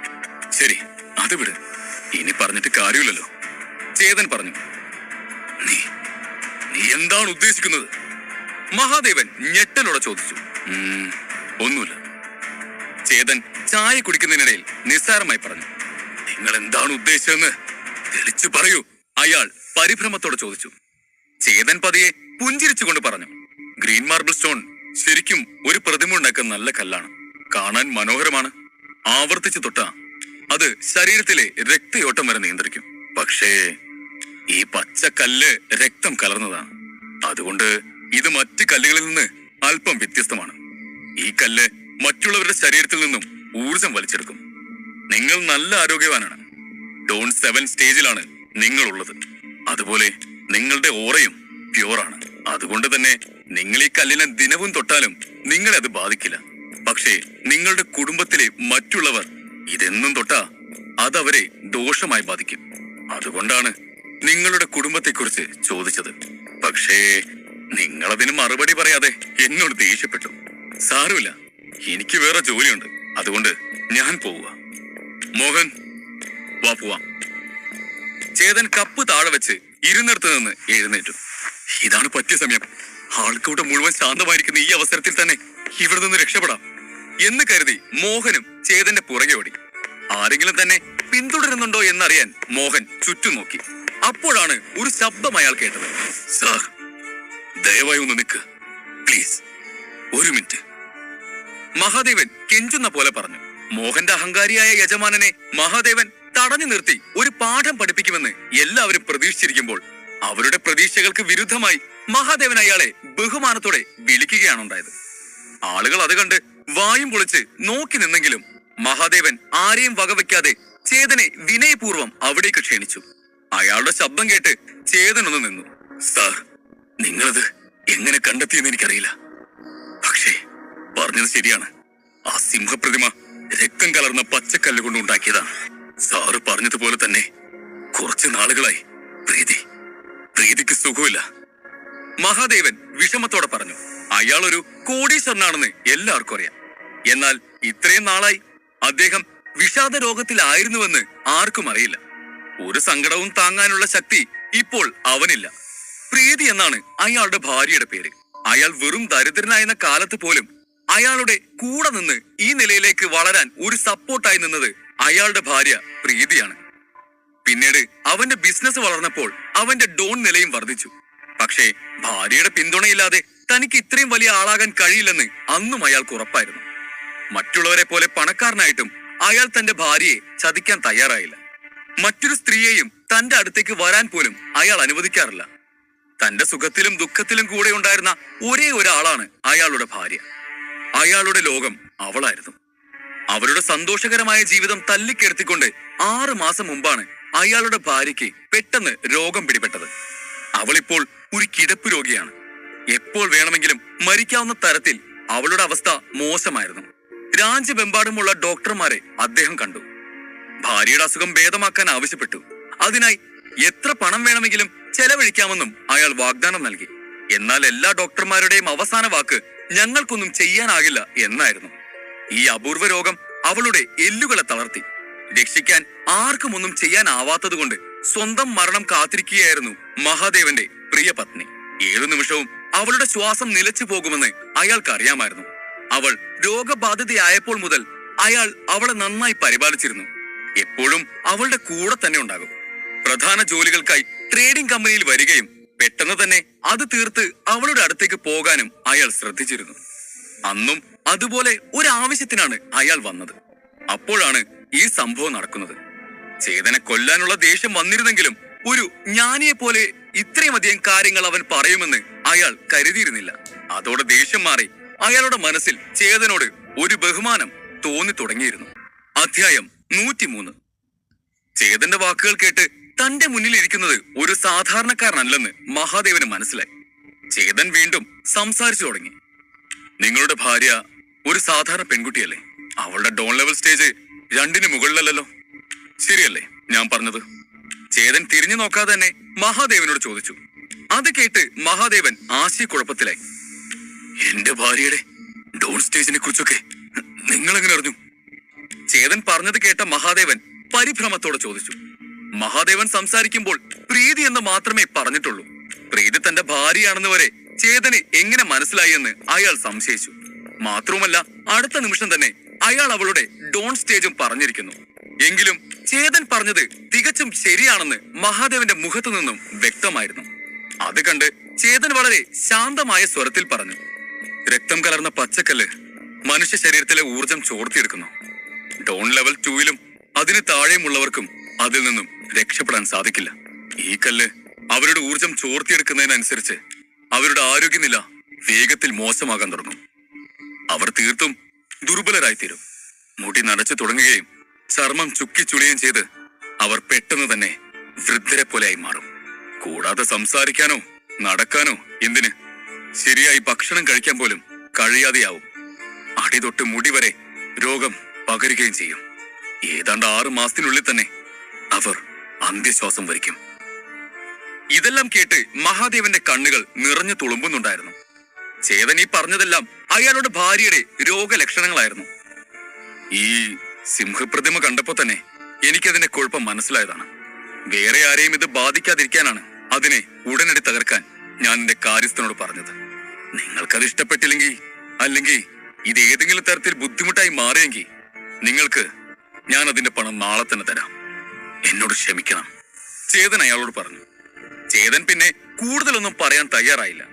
ശരി, അത് വിട്, ഇനി പറഞ്ഞിട്ട് കാര്യമില്ലല്ലോ. ചേതൻ പറഞ്ഞു. നീ എന്താണ് ഉദ്ദേശിക്കുന്നത്? മഹാദേവൻ ഞെട്ടലോടെ ചോദിച്ചു. ഒന്നുമില്ല. ചേതൻ ചായ കുടിക്കുന്നതിനിടയിൽ നിസ്സാരമായി പറഞ്ഞു. നിങ്ങൾ എന്താണ് ഉദ്ദേശിച്ചതെന്ന് തെളിച്ചു പറയൂ, അയാൾ പരിഭ്രമത്തോടെ ചോദിച്ചു. ചേതൻ പതിയെ പുഞ്ചിരിച്ചുകൊണ്ട് പറഞ്ഞു. ഗ്രീൻ മാർബിൾ സ്റ്റോൺ ശരിക്കും ഒരു പ്രതിമ ഉണ്ടാക്കാൻ നല്ല കല്ലാണ്. കാണാൻ മനോഹരമാണ്. ആവർത്തിച്ചു തൊട്ടാ അത് ശരീരത്തിലെ രക്തയോട്ടം വരെ നിയന്ത്രിക്കും. പക്ഷേ ഈ പച്ചക്കല്ല് രക്തം കലർന്നതാണ്. അതുകൊണ്ട് ഇത് മറ്റ് കല്ലുകളിൽ നിന്ന് അല്പം വ്യത്യസ്തമാണ്. ഈ കല്ല് മറ്റുള്ളവരുടെ ശരീരത്തിൽ നിന്നും ഊർജം വലിച്ചെടുക്കും. നിങ്ങൾ നല്ല ആരോഗ്യവാനാണ്. ഡോൺ 7 സ്റ്റേജിലാണ് നിങ്ങളുള്ളത്. അതുപോലെ നിങ്ങളുടെ ഓറയും പ്യൂറാണ്. അതുകൊണ്ട് തന്നെ നിങ്ങൾ ഈ കല്ലിനെ ദിനവും തൊട്ടാലും നിങ്ങളെ അത് ബാധിക്കില്ല. പക്ഷേ നിങ്ങളുടെ കുടുംബത്തിലെ മറ്റുള്ളവർ ഇതെന്നും തൊട്ടാ അതവരെ ദോഷമായി ബാധിക്കും. അതുകൊണ്ടാണ് നിങ്ങളുടെ കുടുംബത്തെക്കുറിച്ച് ചോദിച്ചത്. പക്ഷേ നിങ്ങളതിന് മറുപടി പറയാതെ എന്നോട് ദേഷ്യപ്പെട്ടു. സാരമില്ല, എനിക്ക് വേറെ ജോലിയുണ്ട്. അതുകൊണ്ട് ഞാൻ പോവുക. മോഹൻ, വാ പോവാം. ചേതൻ കപ്പ് താഴെ വെച്ച് ഇരുന്നിടത്ത് നിന്ന് എഴുന്നേറ്റു. ഇതാണ് പറ്റിയ സമയം. ആൾക്കൂട്ടം മുഴുവൻ ശാന്തമായിരിക്കുന്ന ഈ അവസരത്തിൽ തന്നെ ഇവിടെ നിന്ന് രക്ഷപ്പെടാം എന്ന് കരുതി മോഹനും ചേതന്റെ പുറകെ ഓടി. ആരെങ്കിലും തന്നെ പിന്തുടരുന്നുണ്ടോ എന്നറിയാൻ മോഹൻ ചുറ്റും നോക്കി. അപ്പോഴാണ് ഒരു ശബ്ദം അയാൾ കേട്ടത്. സാർ, ദയവായി ഒന്ന് നിൽക്ക് പ്ലീസ്, ഒരു മിനിറ്റ്. മഹാദേവൻ കെഞ്ചുന്ന പോലെ പറഞ്ഞു. മോഹന്റെ അഹങ്കാരിയായ യജമാനനെ മഹാദേവൻ തടഞ്ഞു നിർത്തി ഒരു പാഠം പഠിപ്പിക്കുമെന്ന് എല്ലാവരും പ്രതീക്ഷിച്ചിരിക്കുമ്പോൾ അവരുടെ പ്രതീക്ഷകൾക്ക് വിരുദ്ധമായി മഹാദേവൻ അയാളെ ബഹുമാനത്തോടെ വിളിക്കുകയാണുണ്ടായത്. ആളുകൾ അത് കണ്ട് വായും പൊളിച്ച് നോക്കി നിന്നെങ്കിലും മഹാദേവൻ ആരെയും വകവയ്ക്കാതെ ചേതനെ വിനയപൂർവ്വം അവിടേക്ക് ക്ഷണിച്ചു. അയാളുടെ ശബ്ദം കേട്ട് ചേതൻ ഒന്ന് നിന്നു. സാർ, നിങ്ങളത് എങ്ങനെ കണ്ടെത്തിയെന്ന് എനിക്കറിയില്ല. പക്ഷേ പറഞ്ഞത് ശരിയാണ്. ആ സിംഹപ്രതിമ രക്തം കലർന്ന പച്ചക്കല്ല് കൊണ്ട് ഉണ്ടാക്കിയതാണ്. സാറ് പറഞ്ഞതുപോലെ തന്നെ കുറച്ച് നാളുകളായി പ്രീതിക്ക് സുഖമില്ല. മഹാദേവൻ വിഷമത്തോടെ പറഞ്ഞു. അയാൾ ഒരു കോടീശ്വരനാണെന്ന് എല്ലാവർക്കും അറിയാം. എന്നാൽ ഇത്രയും നാളായി അദ്ദേഹം വിഷാദ രോഗത്തിലായിരുന്നുവെന്ന് ആർക്കും അറിയില്ല. ഒരു സങ്കടവും താങ്ങാനുള്ള ശക്തി ഇപ്പോൾ അവനില്ല. പ്രീതി എന്നാണ് അയാളുടെ ഭാര്യയുടെ പേര്. അയാൾ വെറും ദരിദ്രനായിരുന്ന കാലത്ത് പോലും അയാളുടെ കൂടെ നിന്ന് ഈ നിലയിലേക്ക് വളരാൻ ഒരു സപ്പോർട്ടായി നിന്നത് അയാളുടെ ഭാര്യ പ്രീതിയാണ്. പിന്നീട് അവന്റെ ബിസിനസ് വളർന്നപ്പോൾ അവന്റെ ഡോൺ നിലയും വർദ്ധിച്ചു. പക്ഷേ ഭാര്യയുടെ പിന്തുണയില്ലാതെ തനിക്ക് ഇത്രയും വലിയ ആളാകാൻ കഴിയില്ലെന്ന് അന്നും അയാൾക്ക് ഉറപ്പായിരുന്നു. മറ്റുള്ളവരെ പോലെ പണക്കാരനായിട്ടും അയാൾ തന്റെ ഭാര്യയെ ചതിക്കാൻ തയ്യാറായില്ല. മറ്റൊരു സ്ത്രീയെയും തന്റെ അടുത്തേക്ക് വരാൻ പോലും അയാൾ അനുവദിക്കാറില്ല. തന്റെ സുഖത്തിലും ദുഃഖത്തിലും കൂടെ ഉണ്ടായിരുന്ന ഒരേ ഒരാളാണ് അയാളുടെ ഭാര്യ. അയാളുടെ ലോകം അവളായിരുന്നു. അവരുടെ സന്തോഷകരമായ ജീവിതം തല്ലിക്കെടുത്തിക്കൊണ്ട് 6 മാസം മുമ്പാണ് അയാളുടെ ഭാര്യയ്ക്ക് പെട്ടെന്ന് രോഗം പിടിപെട്ടത്. അവളിപ്പോൾ ഒരു കിടപ്പ് രോഗിയാണ്. എപ്പോൾ വേണമെങ്കിലും മരിക്കാവുന്ന തരത്തിൽ അവളുടെ അവസ്ഥ മോശമായിരുന്നു. രാജ്യമെമ്പാടുമുള്ള ഡോക്ടർമാരെ അദ്ദേഹം കണ്ടു. ഭാര്യയുടെ അസുഖം ഭേദമാക്കാൻ ആവശ്യപ്പെട്ടു. അതിനായി എത്ര പണം വേണമെങ്കിലും ചെലവഴിക്കാമെന്നും അയാൾ വാഗ്ദാനം നൽകി. എന്നാൽ എല്ലാ ഡോക്ടർമാരുടെയും അവസാന വാക്ക് ഞങ്ങൾക്കൊന്നും ചെയ്യാനാകില്ല എന്നായിരുന്നു. ഈ അപൂർവ രോഗം അവളുടെ എല്ലുകളെ തളർത്തി. രക്ഷിക്കാൻ ആർക്കും ഒന്നും ചെയ്യാനാവാത്തതുകൊണ്ട് സ്വന്തം മരണം കാത്തിരിക്കുകയായിരുന്നു മഹാദേവന്റെ പ്രിയ പത്നി. 7 നിമിഷവും അവളുടെ ശ്വാസം നിലച്ചു പോകുമെന്ന് അയാൾക്ക് അറിയാമായിരുന്നു. അവൾ രോഗബാധിതയായപ്പോൾ മുതൽ അയാൾ അവളെ നന്നായി പരിപാലിച്ചിരുന്നു. എപ്പോഴും അവളുടെ കൂടെ തന്നെ ഉണ്ടാകും. പ്രധാന ജോലികൾക്കായി ട്രേഡിംഗ് കമ്പനിയിൽ വരികയും പെട്ടെന്ന് തന്നെ അത് തീർത്ത് അവളുടെ അടുത്തേക്ക് പോകാനും അയാൾ ശ്രദ്ധിച്ചിരുന്നു. അന്നും അതുപോലെ ഒരാവശ്യത്തിനാണ് അയാൾ വന്നത്. അപ്പോഴാണ് ഈ സംഭവം നടക്കുന്നത്. ചേതനെ കൊല്ലാനുള്ള ദേഷ്യം വന്നിരുന്നെങ്കിലും ഒരു ജ്ഞാനിയെ പോലെ ഇത്രയുമധികം കാര്യങ്ങൾ അവൻ പറയുമെന്ന് അയാൾ കരുതിയിരുന്നില്ല. അതോടെ ദേഷ്യം മാറി അയാളുടെ മനസ്സിൽ ചേതനോട് ഒരു ബഹുമാനം തോന്നി തുടങ്ങിയിരുന്നു. അധ്യായം 103. ചേതന്റെ വാക്കുകൾ കേട്ട് തന്റെ മുന്നിൽ ഇരിക്കുന്നത് ഒരു സാധാരണക്കാരനല്ലെന്ന് മഹാദേവന് മനസ്സിലായി. ചേതൻ വീണ്ടും സംസാരിച്ചു തുടങ്ങി. നിങ്ങളുടെ ഭാര്യ ഒരു സാധാരണ പെൺകുട്ടിയല്ലേ? അവളുടെ ഡോൺ ലെവൽ സ്റ്റേജ് 2ന് മുകളിലല്ലോ, ശരിയല്ലേ ഞാൻ പറഞ്ഞത്? ചേതൻ തിരിഞ്ഞു നോക്കാതെ തന്നെ മഹാദേവനോട് ചോദിച്ചു. അത് കേട്ട് മഹാദേവൻ ആശയക്കുഴപ്പത്തിലായി. എന്റെ ഭാര്യയുടെ ഡോൺ സ്റ്റേജിനെ കുറിച്ചൊക്കെ നിങ്ങൾ എങ്ങനെ അറിഞ്ഞു? ചേതൻ പറഞ്ഞത് കേട്ട മഹാദേവൻ പരിഭ്രമത്തോടെ ചോദിച്ചു. മഹാദേവൻ സംസാരിക്കുമ്പോൾ പ്രീതി എന്ന് മാത്രമേ പറഞ്ഞിട്ടുള്ളൂ. പ്രീതി തന്റെ ഭാര്യയാണെന്ന് വരെ ചേതന് എങ്ങനെ മനസ്സിലായി എന്ന് അയാൾ സംശയിച്ചു. മാത്രവുമല്ല, അടുത്ത നിമിഷം തന്നെ അയാൾ അവളുടെ ഡോൺ സ്റ്റേജും പറഞ്ഞിരിക്കുന്നു. എങ്കിലും ചേതൻ പറഞ്ഞത് തികച്ചും ശരിയാണെന്ന് മഹാദേവന്റെ മുഖത്തു നിന്നും വ്യക്തമായിരുന്നു. അത് കണ്ട് ചേതൻ വളരെ ശാന്തമായ സ്വരത്തിൽ പറഞ്ഞു. രക്തം കലർന്ന പച്ചക്കല്ല് മനുഷ്യ ശരീരത്തിലെ ഊർജം ചോർത്തിയെടുക്കുന്നു. ഡോൺ ലെവൽ 2ലും അതിന് താഴെയുമുള്ളവർക്കും അതിൽ നിന്നും രക്ഷപ്പെടാൻ സാധിക്കില്ല. ഈ കല്ല് അവരുടെ ഊർജം ചോർത്തിയെടുക്കുന്നതിനനുസരിച്ച് അവരുടെ ആരോഗ്യനില വേഗത്തിൽ മോശമാകാൻ തുടങ്ങും. അവർ തീർത്തും ദുർബലരായിത്തീരും. മുടി നരച്ചു തുടങ്ങുകയും ചർമ്മം ചുക്കിച്ചുളിയും ചെയ്ത് അവർ പെട്ടെന്ന് തന്നെ വൃദ്ധരെ പോലെയായി മാറും. കൂടാതെ സംസാരിക്കാനോ നടക്കാനോ എന്തിന് ശരിയായി ഭക്ഷണം കഴിക്കാൻ പോലും കഴിയാതെയാവും. അടിതൊട്ട് മുടി വരെ രോഗം പകരുകയും ചെയ്യും. ഏതാണ്ട് 6 മാസത്തിനുള്ളിൽ തന്നെ അവർ അന്ത്യശ്വാസം വരിക്കും. ഇതെല്ലാം കേട്ട് മഹാദേവന്റെ കണ്ണുകൾ നിറഞ്ഞു തുളുമ്പുന്നുണ്ടായിരുന്നു. ചേതൻ ഈ പറഞ്ഞതെല്ലാം അയാളുടെ ഭാര്യയുടെ രോഗലക്ഷണങ്ങളായിരുന്നു. ഈ സിംഹപ്രതിമ കണ്ടപ്പോ തന്നെ എനിക്കതിന്റെ കുഴപ്പം മനസ്സിലായതാണ്. വേറെ ആരെയും ഇത് ബാധിക്കാതിരിക്കാനാണ് അതിനെ ഉടനടി തകർക്കാൻ ഞാൻ എന്റെ കാര്യസ്ഥനോട് പറഞ്ഞത്. നിങ്ങൾക്കത് ഇഷ്ടപ്പെട്ടില്ലെങ്കിൽ, അല്ലെങ്കിൽ ഇത് ഏതെങ്കിലും തരത്തിൽ ബുദ്ധിമുട്ടായി മാറിയെങ്കിൽ നിങ്ങൾക്ക് ഞാൻ അതിന്റെ പണം നാളെ തന്നെ തരാം. എന്നോട് ക്ഷമിക്കണം, ചേതൻ അയാളോട് പറഞ്ഞു. ചേതൻ പിന്നെ കൂടുതലൊന്നും പറയാൻ തയ്യാറായില്ല.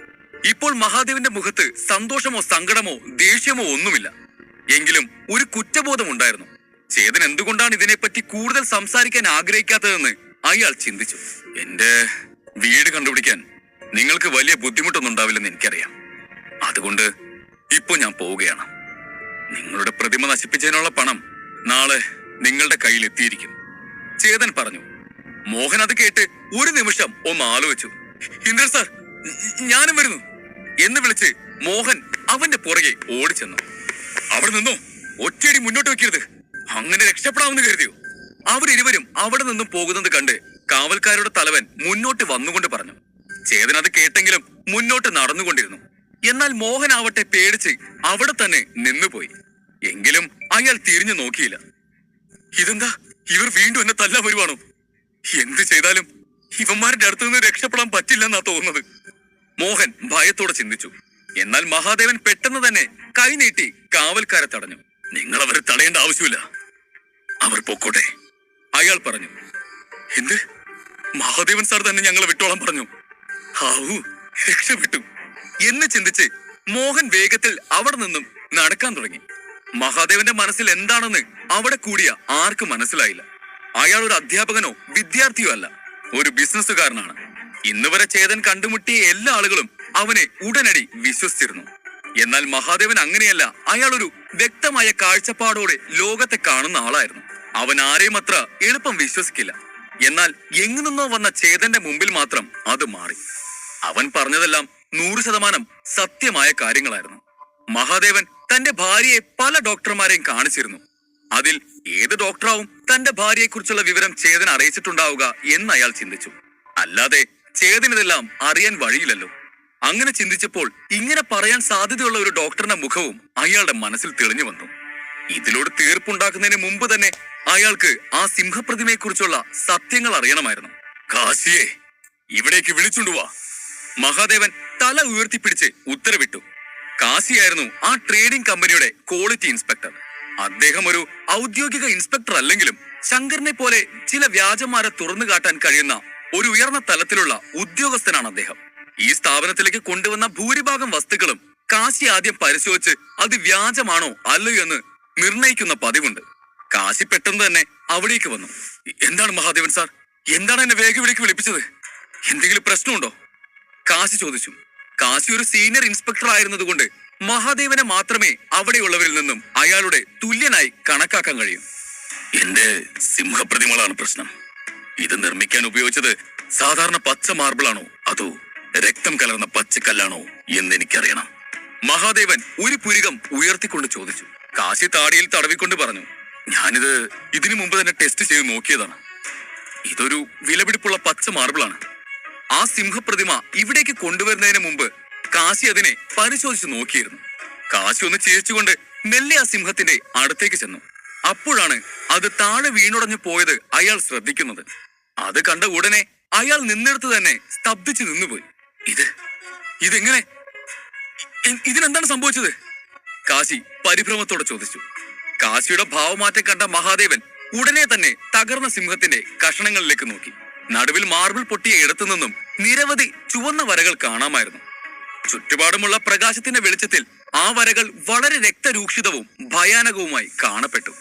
ഇപ്പോൾ മഹാദേവന്റെ മുഖത്ത് സന്തോഷമോ സങ്കടമോ ദേഷ്യമോ ഒന്നുമില്ല. എങ്കിലും ഒരു കുറ്റബോധം ഉണ്ടായിരുന്നു. ചേതൻ എന്തുകൊണ്ടാണ് ഇതിനെപ്പറ്റി കൂടുതൽ സംസാരിക്കാൻ ആഗ്രഹിക്കാത്തതെന്ന് അയാൾ ചിന്തിച്ചു. എന്റെ വീട് കണ്ടുപിടിക്കാൻ നിങ്ങൾക്ക് വലിയ ബുദ്ധിമുട്ടൊന്നും ഉണ്ടാവില്ലെന്ന് എനിക്കറിയാം. അതുകൊണ്ട് ഇപ്പൊ ഞാൻ പോവുകയാണ്. നിങ്ങളുടെ പ്രതിമ നശിപ്പിച്ചതിനുള്ള പണം നാളെ നിങ്ങളുടെ കയ്യിൽ എത്തിയിരിക്കും, ചേതൻ പറഞ്ഞു. മോഹൻ അത് കേട്ട് ഒരു നിമിഷം ഒന്ന് ആലോചിച്ചു. ഇന്ദ്രൻ സാർ, ഞാനും വരുന്നു എന്ന് വിളിച്ച് മോഹൻ അവന്റെ പുറകെ ഓടിച്ചെന്നു. അവിടെ നിന്നോ, ഒറ്റയടി മുന്നോട്ട് വെക്കരുത്, അങ്ങനെ രക്ഷപ്പെടാമെന്ന് കരുതിയോ? അവരിരുവരും അവിടെ നിന്നും പോകുന്നത് കണ്ട് കാവൽക്കാരുടെ തലവൻ മുന്നോട്ട് വന്നുകൊണ്ട് പറഞ്ഞു. ചേതൻ അത് കേട്ടെങ്കിലും മുന്നോട്ട് നടന്നുകൊണ്ടിരുന്നു. എന്നാൽ മോഹൻ ആവട്ടെ പേടിച്ച് അവിടെ തന്നെ നിന്നുപോയി. എങ്കിലും അയാൾ തിരിഞ്ഞു നോക്കിയില്ല. ഇതെന്താ, ഇവർ വീണ്ടും എന്നെ തല്ലാൻ വരുവാണോ? എന്ത് ചെയ്താലും ഇവന്മാരുടെ അടുത്ത് നിന്ന് രക്ഷപ്പെടാൻ പറ്റില്ലെന്നാ തോന്നുന്നത്, മോഹൻ ഭയത്തോടെ ചിന്തിച്ചു. എന്നാൽ മഹാദേവൻ പെട്ടെന്ന് തന്നെ കൈനീട്ടി കാവൽക്കാരെ തടഞ്ഞു. നിങ്ങൾ അവരെ തടയേണ്ട ആവശ്യമില്ല, അവർ പൊക്കോട്ടെ, അയാൾ പറഞ്ഞു. എന്ത്, മഹാദേവൻ സാർ തന്നെ ഞങ്ങളെ വിട്ടോളാൻ പറഞ്ഞു? ഹാവൂ, രക്ഷപ്പെട്ടു എന്ന് ചിന്തിച്ച് മോഹൻ വേഗത്തിൽ അവിടെ നിന്നും നടക്കാൻ തുടങ്ങി. മഹാദേവന്റെ മനസ്സിൽ എന്താണെന്ന് അവിടെ കൂടിയ ആർക്കും മനസ്സിലായില്ല. അയാൾ ഒരു അധ്യാപകനോ വിദ്യാർത്ഥിയോ അല്ല, ഒരു ബിസിനസ്സുകാരനാണ്. ഇന്ന് വരെ ചേതൻ കണ്ടുമുട്ടിയ എല്ലാ ആളുകളും അവനെ ഉടനടി വിശ്വസിച്ചിരുന്നു. എന്നാൽ മഹാദേവൻ അങ്ങനെയല്ല. അയാൾ ഒരു വ്യക്തമായ കാഴ്ചപ്പാടോടെ ലോകത്തെ കാണുന്ന ആളായിരുന്നു. അവൻ ആരെയും അത്ര എളുപ്പം വിശ്വസിക്കില്ല. എന്നാൽ എങ്ങു നിന്നോ വന്ന ചേതന്റെ മുമ്പിൽ മാത്രം അത് മാറി. അവൻ പറഞ്ഞതെല്ലാം 100% സത്യമായ കാര്യങ്ങളായിരുന്നു. മഹാദേവൻ തന്റെ ഭാര്യയെ പല ഡോക്ടർമാരെയും കാണിച്ചിരുന്നു. അതിൽ ഏത് ഡോക്ടറാവും തന്റെ ഭാര്യയെക്കുറിച്ചുള്ള വിവരം ചേതൻ അറിയിച്ചിട്ടുണ്ടാവുക എന്ന് അയാൾ ചിന്തിച്ചു. അല്ലാതെ ചേതനിതെല്ലാം അറിയാൻ വഴിയില്ലല്ലോ. അങ്ങനെ ചിന്തിച്ചപ്പോൾ ഇങ്ങനെ പറയാൻ സാധ്യതയുള്ള ഒരു ഡോക്ടറുടെ മുഖവും അയാളുടെ മനസ്സിൽ തെളിഞ്ഞു വന്നു. ഇതിലൂടെ തീർപ്പുണ്ടാക്കുന്നതിന് മുമ്പ് തന്നെ അയാൾക്ക് ആ സിംഹപ്രതിമയെ കുറിച്ചുള്ള സത്യങ്ങൾ അറിയണമായിരുന്നു. കാശിയെ ഇവിടേക്ക് വിളിച്ചുകൊണ്ടുവാ. മഹാദേവൻ തല ഉയർത്തിപ്പിടിച്ച് ഉത്തരവിട്ടു. കാശിയായിരുന്നു ആ ട്രേഡിംഗ് കമ്പനിയുടെ ക്വാളിറ്റി ഇൻസ്പെക്ടർ. അദ്ദേഹം ഒരു ഔദ്യോഗിക ഇൻസ്പെക്ടർ അല്ലെങ്കിലും ശങ്കറിനെ പോലെ ചില വ്യാജന്മാരെ തുറന്നു കാട്ടാൻ കഴിയുന്ന ഒരു ഉയർന്ന തലത്തിലുള്ള ഉദ്യോഗസ്ഥനാണ് അദ്ദേഹം. ഈ സ്ഥാപനത്തിലേക്ക് കൊണ്ടുവന്ന ഭൂരിഭാഗം വസ്തുക്കളും കാശി ആദ്യം പരിശോധിച്ച് അത് വ്യാജമാണോ അല്ലയോ എന്ന് നിർണയിക്കുന്ന പതിവുണ്ട്. കാശി പെട്ടെന്ന് തന്നെ അവിടേക്ക് വന്നു. എന്താണ് മഹാദേവൻ സാർ, എന്താണ് എന്നെ വേഗം ഇവിടേക്ക് വിളിപ്പിച്ചത്? എന്തെങ്കിലും പ്രശ്നമുണ്ടോ? കാശി ചോദിച്ചു. കാശി ഒരു സീനിയർ ഇൻസ്പെക്ടർ ആയിരുന്നത് കൊണ്ട് മഹാദേവനെ മാത്രമേ അവിടെയുള്ളവരിൽ നിന്നും അയാളുടെ തുല്യനായി കണക്കാക്കാൻ കഴിയും. എന്റെ സിംഹപ്രതിമകളാണ് പ്രശ്നം. ഇത് നിർമ്മിക്കാൻ ഉപയോഗിച്ചത് സാധാരണ പച്ച മാർബിളാണോ അതോ രക്തം കലർന്ന പച്ചക്കല്ലാണോ എന്ന് എനിക്കറിയണം. മഹാദേവൻ ഒരു പുരികം ഉയർത്തിക്കൊണ്ട് ചോദിച്ചു. കാശി താടിയിൽ തടവിക്കൊണ്ട് പറഞ്ഞു, ഞാനിത് ഇതിനു മുമ്പ് തന്നെ ടെസ്റ്റ് ചെയ്ത് നോക്കിയതാണ്. ഇതൊരു വിലപിടിപ്പുള്ള പച്ച മാർബിളാണ്. ആ സിംഹപ്രതിമ ഇവിടേക്ക് കൊണ്ടുവരുന്നതിന് മുമ്പ് കാശി അതിനെ പരിശോധിച്ച് നോക്കിയിരുന്നു. കാശി ഒന്ന് ചിരിച്ചുകൊണ്ട് മെല്ലെ ആ സിംഹത്തിന്റെ അടുത്തേക്ക് ചെന്നു. അപ്പോഴാണ് അത് താഴെ വീണുടഞ്ഞു പോയത് അയാൾ ശ്രദ്ധിക്കുന്നത്. അത് കണ്ട ഉടനെ അയാൾ നിന്നിടത്ത് തന്നെ സ്തബ്ധിച്ചു നിന്നുപോയി. ഇതെങ്ങനെ, ഇതിനെന്താണ് സംഭവിച്ചത്? കാശി പരിഭ്രമത്തോടെ ചോദിച്ചു. കാശിയുടെ ഭാവമാറ്റം കണ്ട മഹാദേവൻ ഉടനെ തന്നെ തകർന്ന സിംഹത്തിന്റെ കഷണങ്ങളിലേക്ക് നോക്കി. നടുവിൽ മാർബിൾ പൊട്ടിയ ഇടത്തു നിന്നും നിരവധി ചുവന്ന വരകൾ കാണാമായിരുന്നു. ചുറ്റുപാടുമുള്ള പ്രകാശത്തിന്റെ വെളിച്ചത്തിൽ ആ വരകൾ വളരെ രക്തരൂക്ഷിതവും ഭയാനകവുമായി കാണപ്പെട്ടു.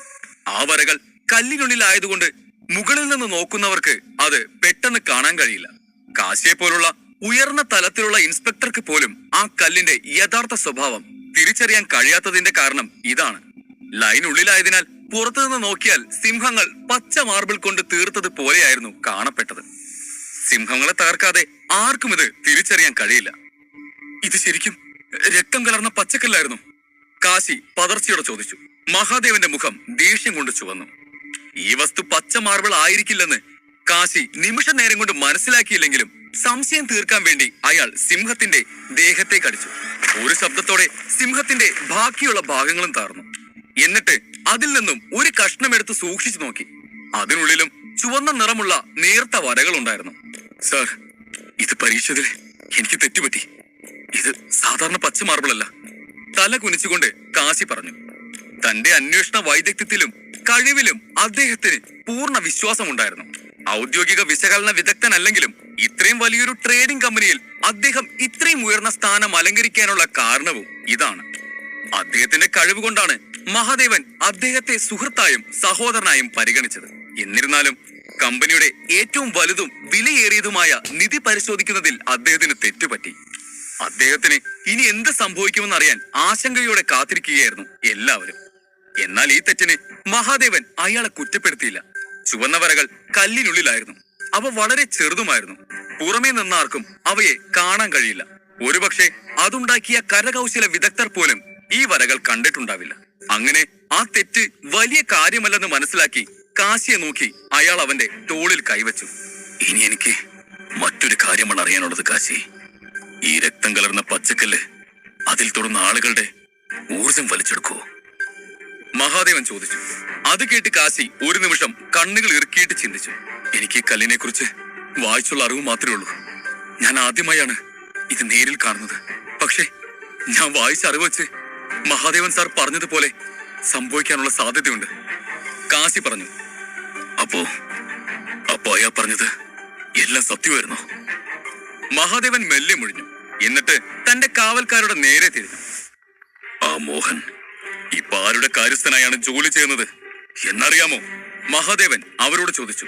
ആ വരകൾ കല്ലിനുള്ളിലായതുകൊണ്ട് മുകളിൽ നിന്ന് നോക്കുന്നവർക്ക് അത് പെട്ടെന്ന് കാണാൻ കഴിയില്ല. കാശിയെ പോലുള്ള ഉയർന്ന തലത്തിലുള്ള ഇൻസ്പെക്ടർക്ക് പോലും ആ കല്ലിന്റെ യഥാർത്ഥ സ്വഭാവം തിരിച്ചറിയാൻ കഴിയാത്തതിന്റെ കാരണം ഇതാണ്. ലൈൻ ഉള്ളിലായതിനാൽ പുറത്തുനിന്ന് നോക്കിയാൽ സിംഹങ്ങൾ പച്ച മാർബിൾ കൊണ്ട് തീർത്തത് പോലെയായിരുന്നു കാണപ്പെട്ടത്. സിംഹങ്ങളെ തകർക്കാതെ ആർക്കും ഇത് തിരിച്ചറിയാൻ കഴിയില്ല. ഇത് ശരിക്കും രക്തം കലർന്ന പച്ചക്കല്ലായിരുന്നു? കാശി പതർച്ചയോടെ ചോദിച്ചു. മഹാദേവന്റെ മുഖം ദേഷ്യം കൊണ്ട് ചുവന്നു. ഈ വസ്തു പച്ച മാർബിൾ ആയിരിക്കില്ലെന്ന് കാശി നിമിഷ നേരം കൊണ്ട് മനസ്സിലാക്കിയില്ലെങ്കിലും സംശയം തീർക്കാൻ വേണ്ടി അയാൾ സിംഹത്തിന്റെ ദേഹത്തെ കടിച്ചു. ഒരു ശബ്ദത്തോടെ സിംഹത്തിന്റെ ബാക്കിയുള്ള ഭാഗങ്ങളും താർന്നു. എന്നിട്ട് അതിൽ നിന്നും ഒരു കഷ്ണമെടുത്ത് സൂക്ഷിച്ചു നോക്കി. അതിനുള്ളിലും ചുവന്ന നിറമുള്ള നേർത്ത വരകൾ ഉണ്ടായിരുന്നു. സാർ, ഇത് പരീക്ഷത്തിൽ എനിക്ക് തെറ്റുപറ്റി. ഇത് സാധാരണ പച്ച മാർബിളല്ല. തല കുനിച്ചുകൊണ്ട് കാശി പറഞ്ഞു. തന്റെ അന്വേഷണ വൈദഗ്ധ്യത്തിലും കഴിവിലും അദ്ദേഹത്തിന് പൂർണ്ണ വിശ്വാസമുണ്ടായിരുന്നു. ഔദ്യോഗിക വിശകലന വിദഗ്ധനല്ലെങ്കിലും ഇത്രയും വലിയൊരു ട്രേഡിംഗ് കമ്പനിയിൽ അദ്ദേഹം ഇത്രയും ഉയർന്ന സ്ഥാനം അലങ്കരിക്കാനുള്ള കാരണവും ഇതാണ്. അദ്ദേഹത്തിന്റെ കഴിവ് കൊണ്ടാണ് മഹാദേവൻ അദ്ദേഹത്തെ സുഹൃത്തായും സഹോദരനായും പരിഗണിച്ചത്. എന്നിരുന്നാലും കമ്പനിയുടെ ഏറ്റവും വലുതും വിലയേറിയതുമായ നിധി പരിശോധിക്കുന്നതിൽ അദ്ദേഹത്തിന് തെറ്റുപറ്റി. അദ്ദേഹത്തിന് ഇനി എന്ത് സംഭവിക്കുമെന്നറിയാൻ ആശങ്കയോടെ കാത്തിരിക്കുകയായിരുന്നു എല്ലാവരും. എന്നാൽ ഈ തെറ്റിന് മഹാദേവൻ അയാളെ കുറ്റപ്പെടുത്തിയില്ല. ചുവന്ന വരകൾ കല്ലിനുള്ളിലായിരുന്നു. അവ വളരെ ചെറുതുമായിരുന്നു. പുറമേ നിന്നാർക്കും അവയെ കാണാൻ കഴിയില്ല. ഒരുപക്ഷെ അതുണ്ടാക്കിയ കരകൗശല വിദഗ്ധർ പോലും ഈ വരകൾ കണ്ടിട്ടുണ്ടാവില്ല. അങ്ങനെ ആ തെറ്റ് വലിയ കാര്യമല്ലെന്ന് മനസ്സിലാക്കി കാശിയെ നോക്കി അയാൾ അവന്റെ തോളിൽ കൈവച്ചു. ഇനി എനിക്ക് മറ്റൊരു കാര്യമാണ് അറിയാനുള്ളത് കാശി. ഈ രക്തം കലർന്ന പച്ചക്കല്ല് അതിൽ തൊടുന്ന ആളുകളുടെ ഊർജം വലിച്ചെടുക്കുവോ? മഹാദേവൻ ചോദിച്ചു. അത് കേട്ട് കാശി ഒരു നിമിഷം കണ്ണുകൾ ഇറുക്കിയിട്ട് ചിന്തിച്ചു. എനിക്ക് ഈ കല്ലിനെ കുറിച്ച് വായിച്ചുള്ള അറിവ് മാത്രമേ ഉള്ളൂ. ഞാൻ ആദ്യമായാണ് ഇത് നേരിൽ കാണുന്നത്. പക്ഷേ ഞാൻ വായിച്ച അറിവ് വെച്ച് മഹാദേവൻ സാർ പറഞ്ഞതുപോലെ സംഭവിക്കാനുള്ള സാധ്യതയുണ്ട്, കാശി പറഞ്ഞു. അപ്പോ അയാൾ പറഞ്ഞത് എല്ലാം സത്യമായിരുന്നോ? മഹാദേവൻ മെല്ലെ മുഴിഞ്ഞു. എന്നിട്ട് തന്റെ കാവൽക്കാരുടെ നേരെ തിരിഞ്ഞു. ആ മോഹൻ ഇപ്പൊ ആരുടെ കാര്യസ്ഥനായാണ് ജോലി ചെയ്യുന്നത് എന്നറിയാമോ? മഹാദേവൻ അവരോട് ചോദിച്ചു.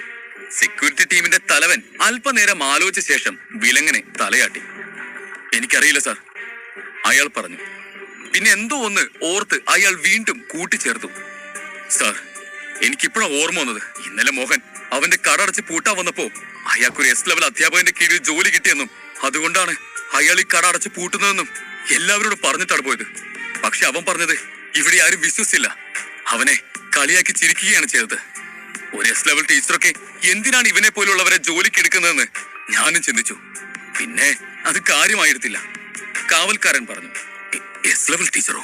സെക്യൂരിറ്റി ടീമിന്റെ തലവൻ അല്പനേരം ആലോചിച്ച ശേഷം വിലങ്ങനെ തലയാട്ടി. എനിക്കറിയില്ല സാർ, അയാൾ പറഞ്ഞു. പിന്നെ എന്തോ ഒന്ന് ഓർത്ത് അയാൾ വീണ്ടും കൂട്ടിച്ചേർത്തു. സാർ, എനിക്കിപ്പോഴാണ് ഓർമ്മ വന്നത്. ഇന്നലെ മോഹൻ അവന്റെ കട അടച്ച് പൂട്ടാൻ വന്നപ്പോ അയാൾക്കൊരു എസ് ലെവൽ അധ്യാപകന്റെ കീഴിൽ ജോലി കിട്ടിയെന്നും അതുകൊണ്ടാണ് അയാൾ ഈ കട അടച്ച് പൂട്ടുന്നതെന്നും എല്ലാവരോടും പറഞ്ഞിട്ടാണ് പോയത്. പക്ഷെ അവൻ പറഞ്ഞത് ഇവിടെ ആരും വിശ്വസിച്ചില്ല. അവനെ കളിയാക്കി ചിരിക്കുകയാണ് ചെയ്തത്. ഒരു എസ് ലെവൽ ടീച്ചറൊക്കെ എന്തിനാണ് ഇവനെ പോലുള്ളവരെ ജോലിക്ക് എടുക്കുന്നതെന്ന് ഞാനും ചിന്തിച്ചു. പിന്നെ അത് കാര്യമായിരുന്നില്ല, കാവൽക്കാരൻ പറഞ്ഞു. എസ് ലെവൽ ടീച്ചറോ?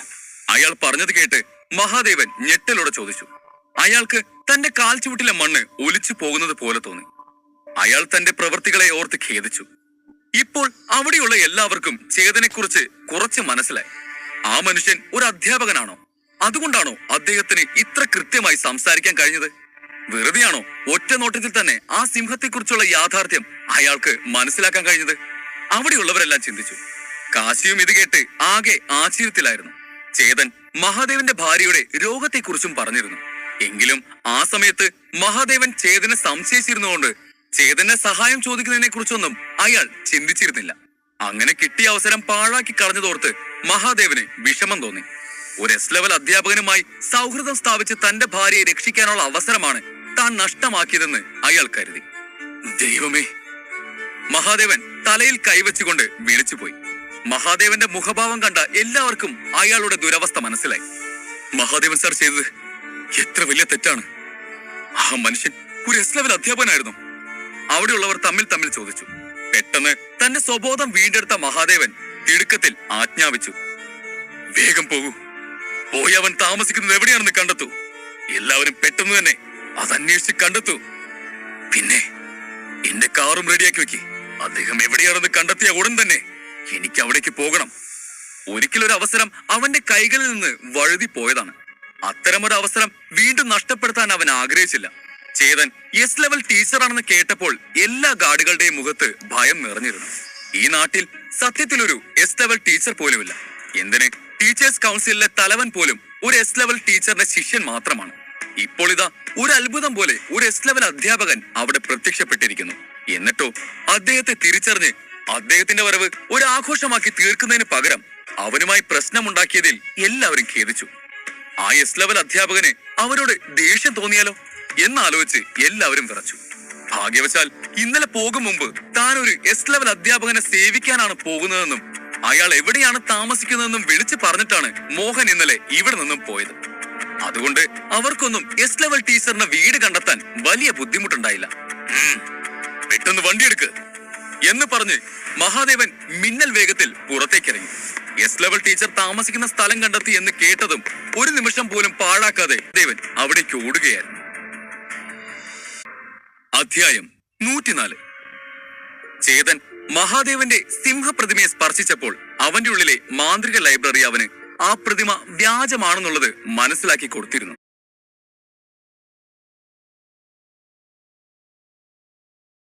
അയാൾ പറഞ്ഞത് കേട്ട് മഹാദേവൻ ഞെട്ടലോടെ ചോദിച്ചു. അയാൾക്ക് തന്റെ കാൽച്ചുവട്ടിലെ മണ്ണ് ഒലിച്ചു പോകുന്നത് പോലെ തോന്നി. അയാൾ തന്റെ പ്രവൃത്തികളെ ഓർത്ത് ഖേദിച്ചു. ഇപ്പോൾ അവിടെയുള്ള എല്ലാവർക്കും ചേതനെക്കുറിച്ച് കുറച്ച് മനസ്സിലായി. ആ മനുഷ്യൻ ഒരു അധ്യാപകനാണോ? അതുകൊണ്ടാണോ അദ്ദേഹത്തിന് ഇത്ര കൃത്യമായി സംസാരിക്കാൻ കഴിഞ്ഞത്? വെറുതെയാണോ ഒറ്റ നോട്ടത്തിൽ തന്നെ ആ സിംഹത്തെക്കുറിച്ചുള്ള യാഥാർത്ഥ്യം അയാൾക്ക് മനസ്സിലാക്കാൻ കഴിഞ്ഞത്? അവിടെയുള്ളവരെല്ലാം ചിന്തിച്ചു. കാശിയും ഇത് കേട്ട് ആകെ ആശ്ചര്യത്തിലായിരുന്നു. ചേതൻ മഹാദേവന്റെ ഭാര്യയുടെ രോഗത്തെക്കുറിച്ചും പറഞ്ഞിരുന്നു. എങ്കിലും ആ സമയത്ത് മഹാദേവൻ ചേതനെ സംശയിച്ചിരുന്നുകൊണ്ട് ചേതന്റെ സഹായം ചോദിക്കുന്നതിനെ കുറിച്ചൊന്നും അയാൾ ചിന്തിച്ചിരുന്നില്ല. അങ്ങനെ കിട്ടിയ അവസരം പാഴാക്കി കളഞ്ഞതോർത്ത് മഹാദേവന് വിഷമം തോന്നി. ഒരു എസ് ലെവൽ അധ്യാപകനുമായി സൗഹൃദം സ്ഥാപിച്ച് തന്റെ ഭാര്യയെ രക്ഷിക്കാനുള്ള അവസരമാണ് താൻ നഷ്ടമാക്കിയതെന്ന് അയാൾ കരുതി. ദൈവമേ! മഹാദേവൻ തലയിൽ കൈവച്ചുകൊണ്ട് വിളിച്ചുപോയി. മഹാദേവന്റെ മുഖഭാവം കണ്ട എല്ലാവർക്കും അയാളുടെ ദുരവസ്ഥ മനസ്സിലായി. മഹാദേവൻ സാർ ചെയ്തത് എത്ര വലിയ തെറ്റാണ്! ആ മനുഷ്യൻ ഒരു എസ് ലെവൽ അധ്യാപകനായിരുന്നു. അവിടെയുള്ളവർ തമ്മിൽ ചോദിച്ചു. പെട്ടെന്ന് തന്റെ സ്വബോധം വീണ്ടെടുത്ത മഹാദേവൻ തിടുക്കത്തിൽ ആജ്ഞാപിച്ചു. വേഗം പോകൂ, പോയി അവൻ താമസിക്കുന്നത് എവിടെയാണെന്ന് കണ്ടെത്തൂ. എല്ലാവരും പെട്ടെന്ന് തന്നെ അത് അന്വേഷിച്ച് കണ്ടെത്തൂ. പിന്നെ എന്റെ കാറും റെഡിയാക്കി വെക്കി. അദ്ദേഹം എവിടെയാണെന്ന് കണ്ടെത്തിയ ഉടൻ തന്നെ എനിക്ക് അവിടേക്ക് പോകണം. ഒരിക്കലൊരു അവസരം അവന്റെ കൈകളിൽ നിന്ന് വഴുതി പോയതാണ്. അത്തരമൊരു അവസരം വീണ്ടും നഷ്ടപ്പെടുത്താൻ അവൻ ആഗ്രഹിച്ചില്ല. ചേതൻ എസ് ലെവൽ ടീച്ചറാണെന്ന് കേട്ടപ്പോൾ എല്ലാ ഗാർഡുകളുടെയും മുഖത്ത് ഭയം നിറഞ്ഞിരുന്നു. ഈ നാട്ടിൽ സത്യത്തിൽ ഒരു എസ് ലെവൽ ടീച്ചർ പോലുമില്ല. എന്തിന്, ടീച്ചേഴ്സ് കൗൺസിലിലെ തലവൻ പോലും ഒരു എസ് ലെവൽ ടീച്ചറിന്റെ ശിഷ്യൻ മാത്രമാണ്. ഇപ്പോൾ ഇതാ ഒരു അത്ഭുതം പോലെ ഒരു എസ് ലെവൽ അധ്യാപകൻ അവിടെ പ്രത്യക്ഷപ്പെട്ടിരിക്കുന്നു. എന്നിട്ടോ അദ്ദേഹത്തെ തിരിച്ചറിഞ്ഞ് അദ്ദേഹത്തിന്റെ വരവ് ഒരു ആഘോഷമാക്കി തീർക്കുന്നതിന് പകരം അവനുമായി പ്രശ്നമുണ്ടാക്കിയതിൽ എല്ലാവരും ഖേദിച്ചു. ആ എസ് ലെവൽ അധ്യാപകന് അവരോട് ദേഷ്യം തോന്നിയാലോ എന്നാലോചിച്ച് എല്ലാവരും വിറച്ചു. ഭാഗ്യവശാൽ ഇന്നലെ പോകും മുമ്പ് താൻ ഒരു എസ് ലെവൽ അധ്യാപകനെ സേവിക്കാനാണ് പോകുന്നതെന്നും അയാൾ എവിടെയാണ് താമസിക്കുന്നതെന്നും വിളിച്ചു പറഞ്ഞിട്ടാണ് മോഹൻ ഇന്നലെ ഇവിടെ നിന്നും പോയത്. അതുകൊണ്ട് അവർക്കൊന്നും എസ് ലെവൽ ടീച്ചറിന്റെ വീട് കണ്ടെത്താൻ വലിയ ബുദ്ധിമുട്ടുണ്ടായില്ല. പെട്ടെന്ന് വണ്ടിയെടുക്ക് എന്ന് പറഞ്ഞ് മഹാദേവൻ മിന്നൽ വേഗത്തിൽ പുറത്തേക്കിറങ്ങി. എസ് ലെവൽ ടീച്ചർ താമസിക്കുന്ന സ്ഥലം കണ്ടെത്തി എന്ന് കേട്ടതും ഒരു നിമിഷം പോലും പാഴാക്കാതെ ദേവൻ അവിടേക്ക് ഓടുകയായിരുന്നു. അധ്യായം 104. ചേതൻ മഹാദേവന്റെ സിംഹപ്രതിമയെ സ്പർശിച്ചപ്പോൾ അവന്റെ ഉള്ളിലെ മാന്ത്രിക ലൈബ്രറി അവന് ആ പ്രതിമ വ്യാജമാണെന്നുള്ളത് മനസ്സിലാക്കി കൊടുത്തിരുന്നു.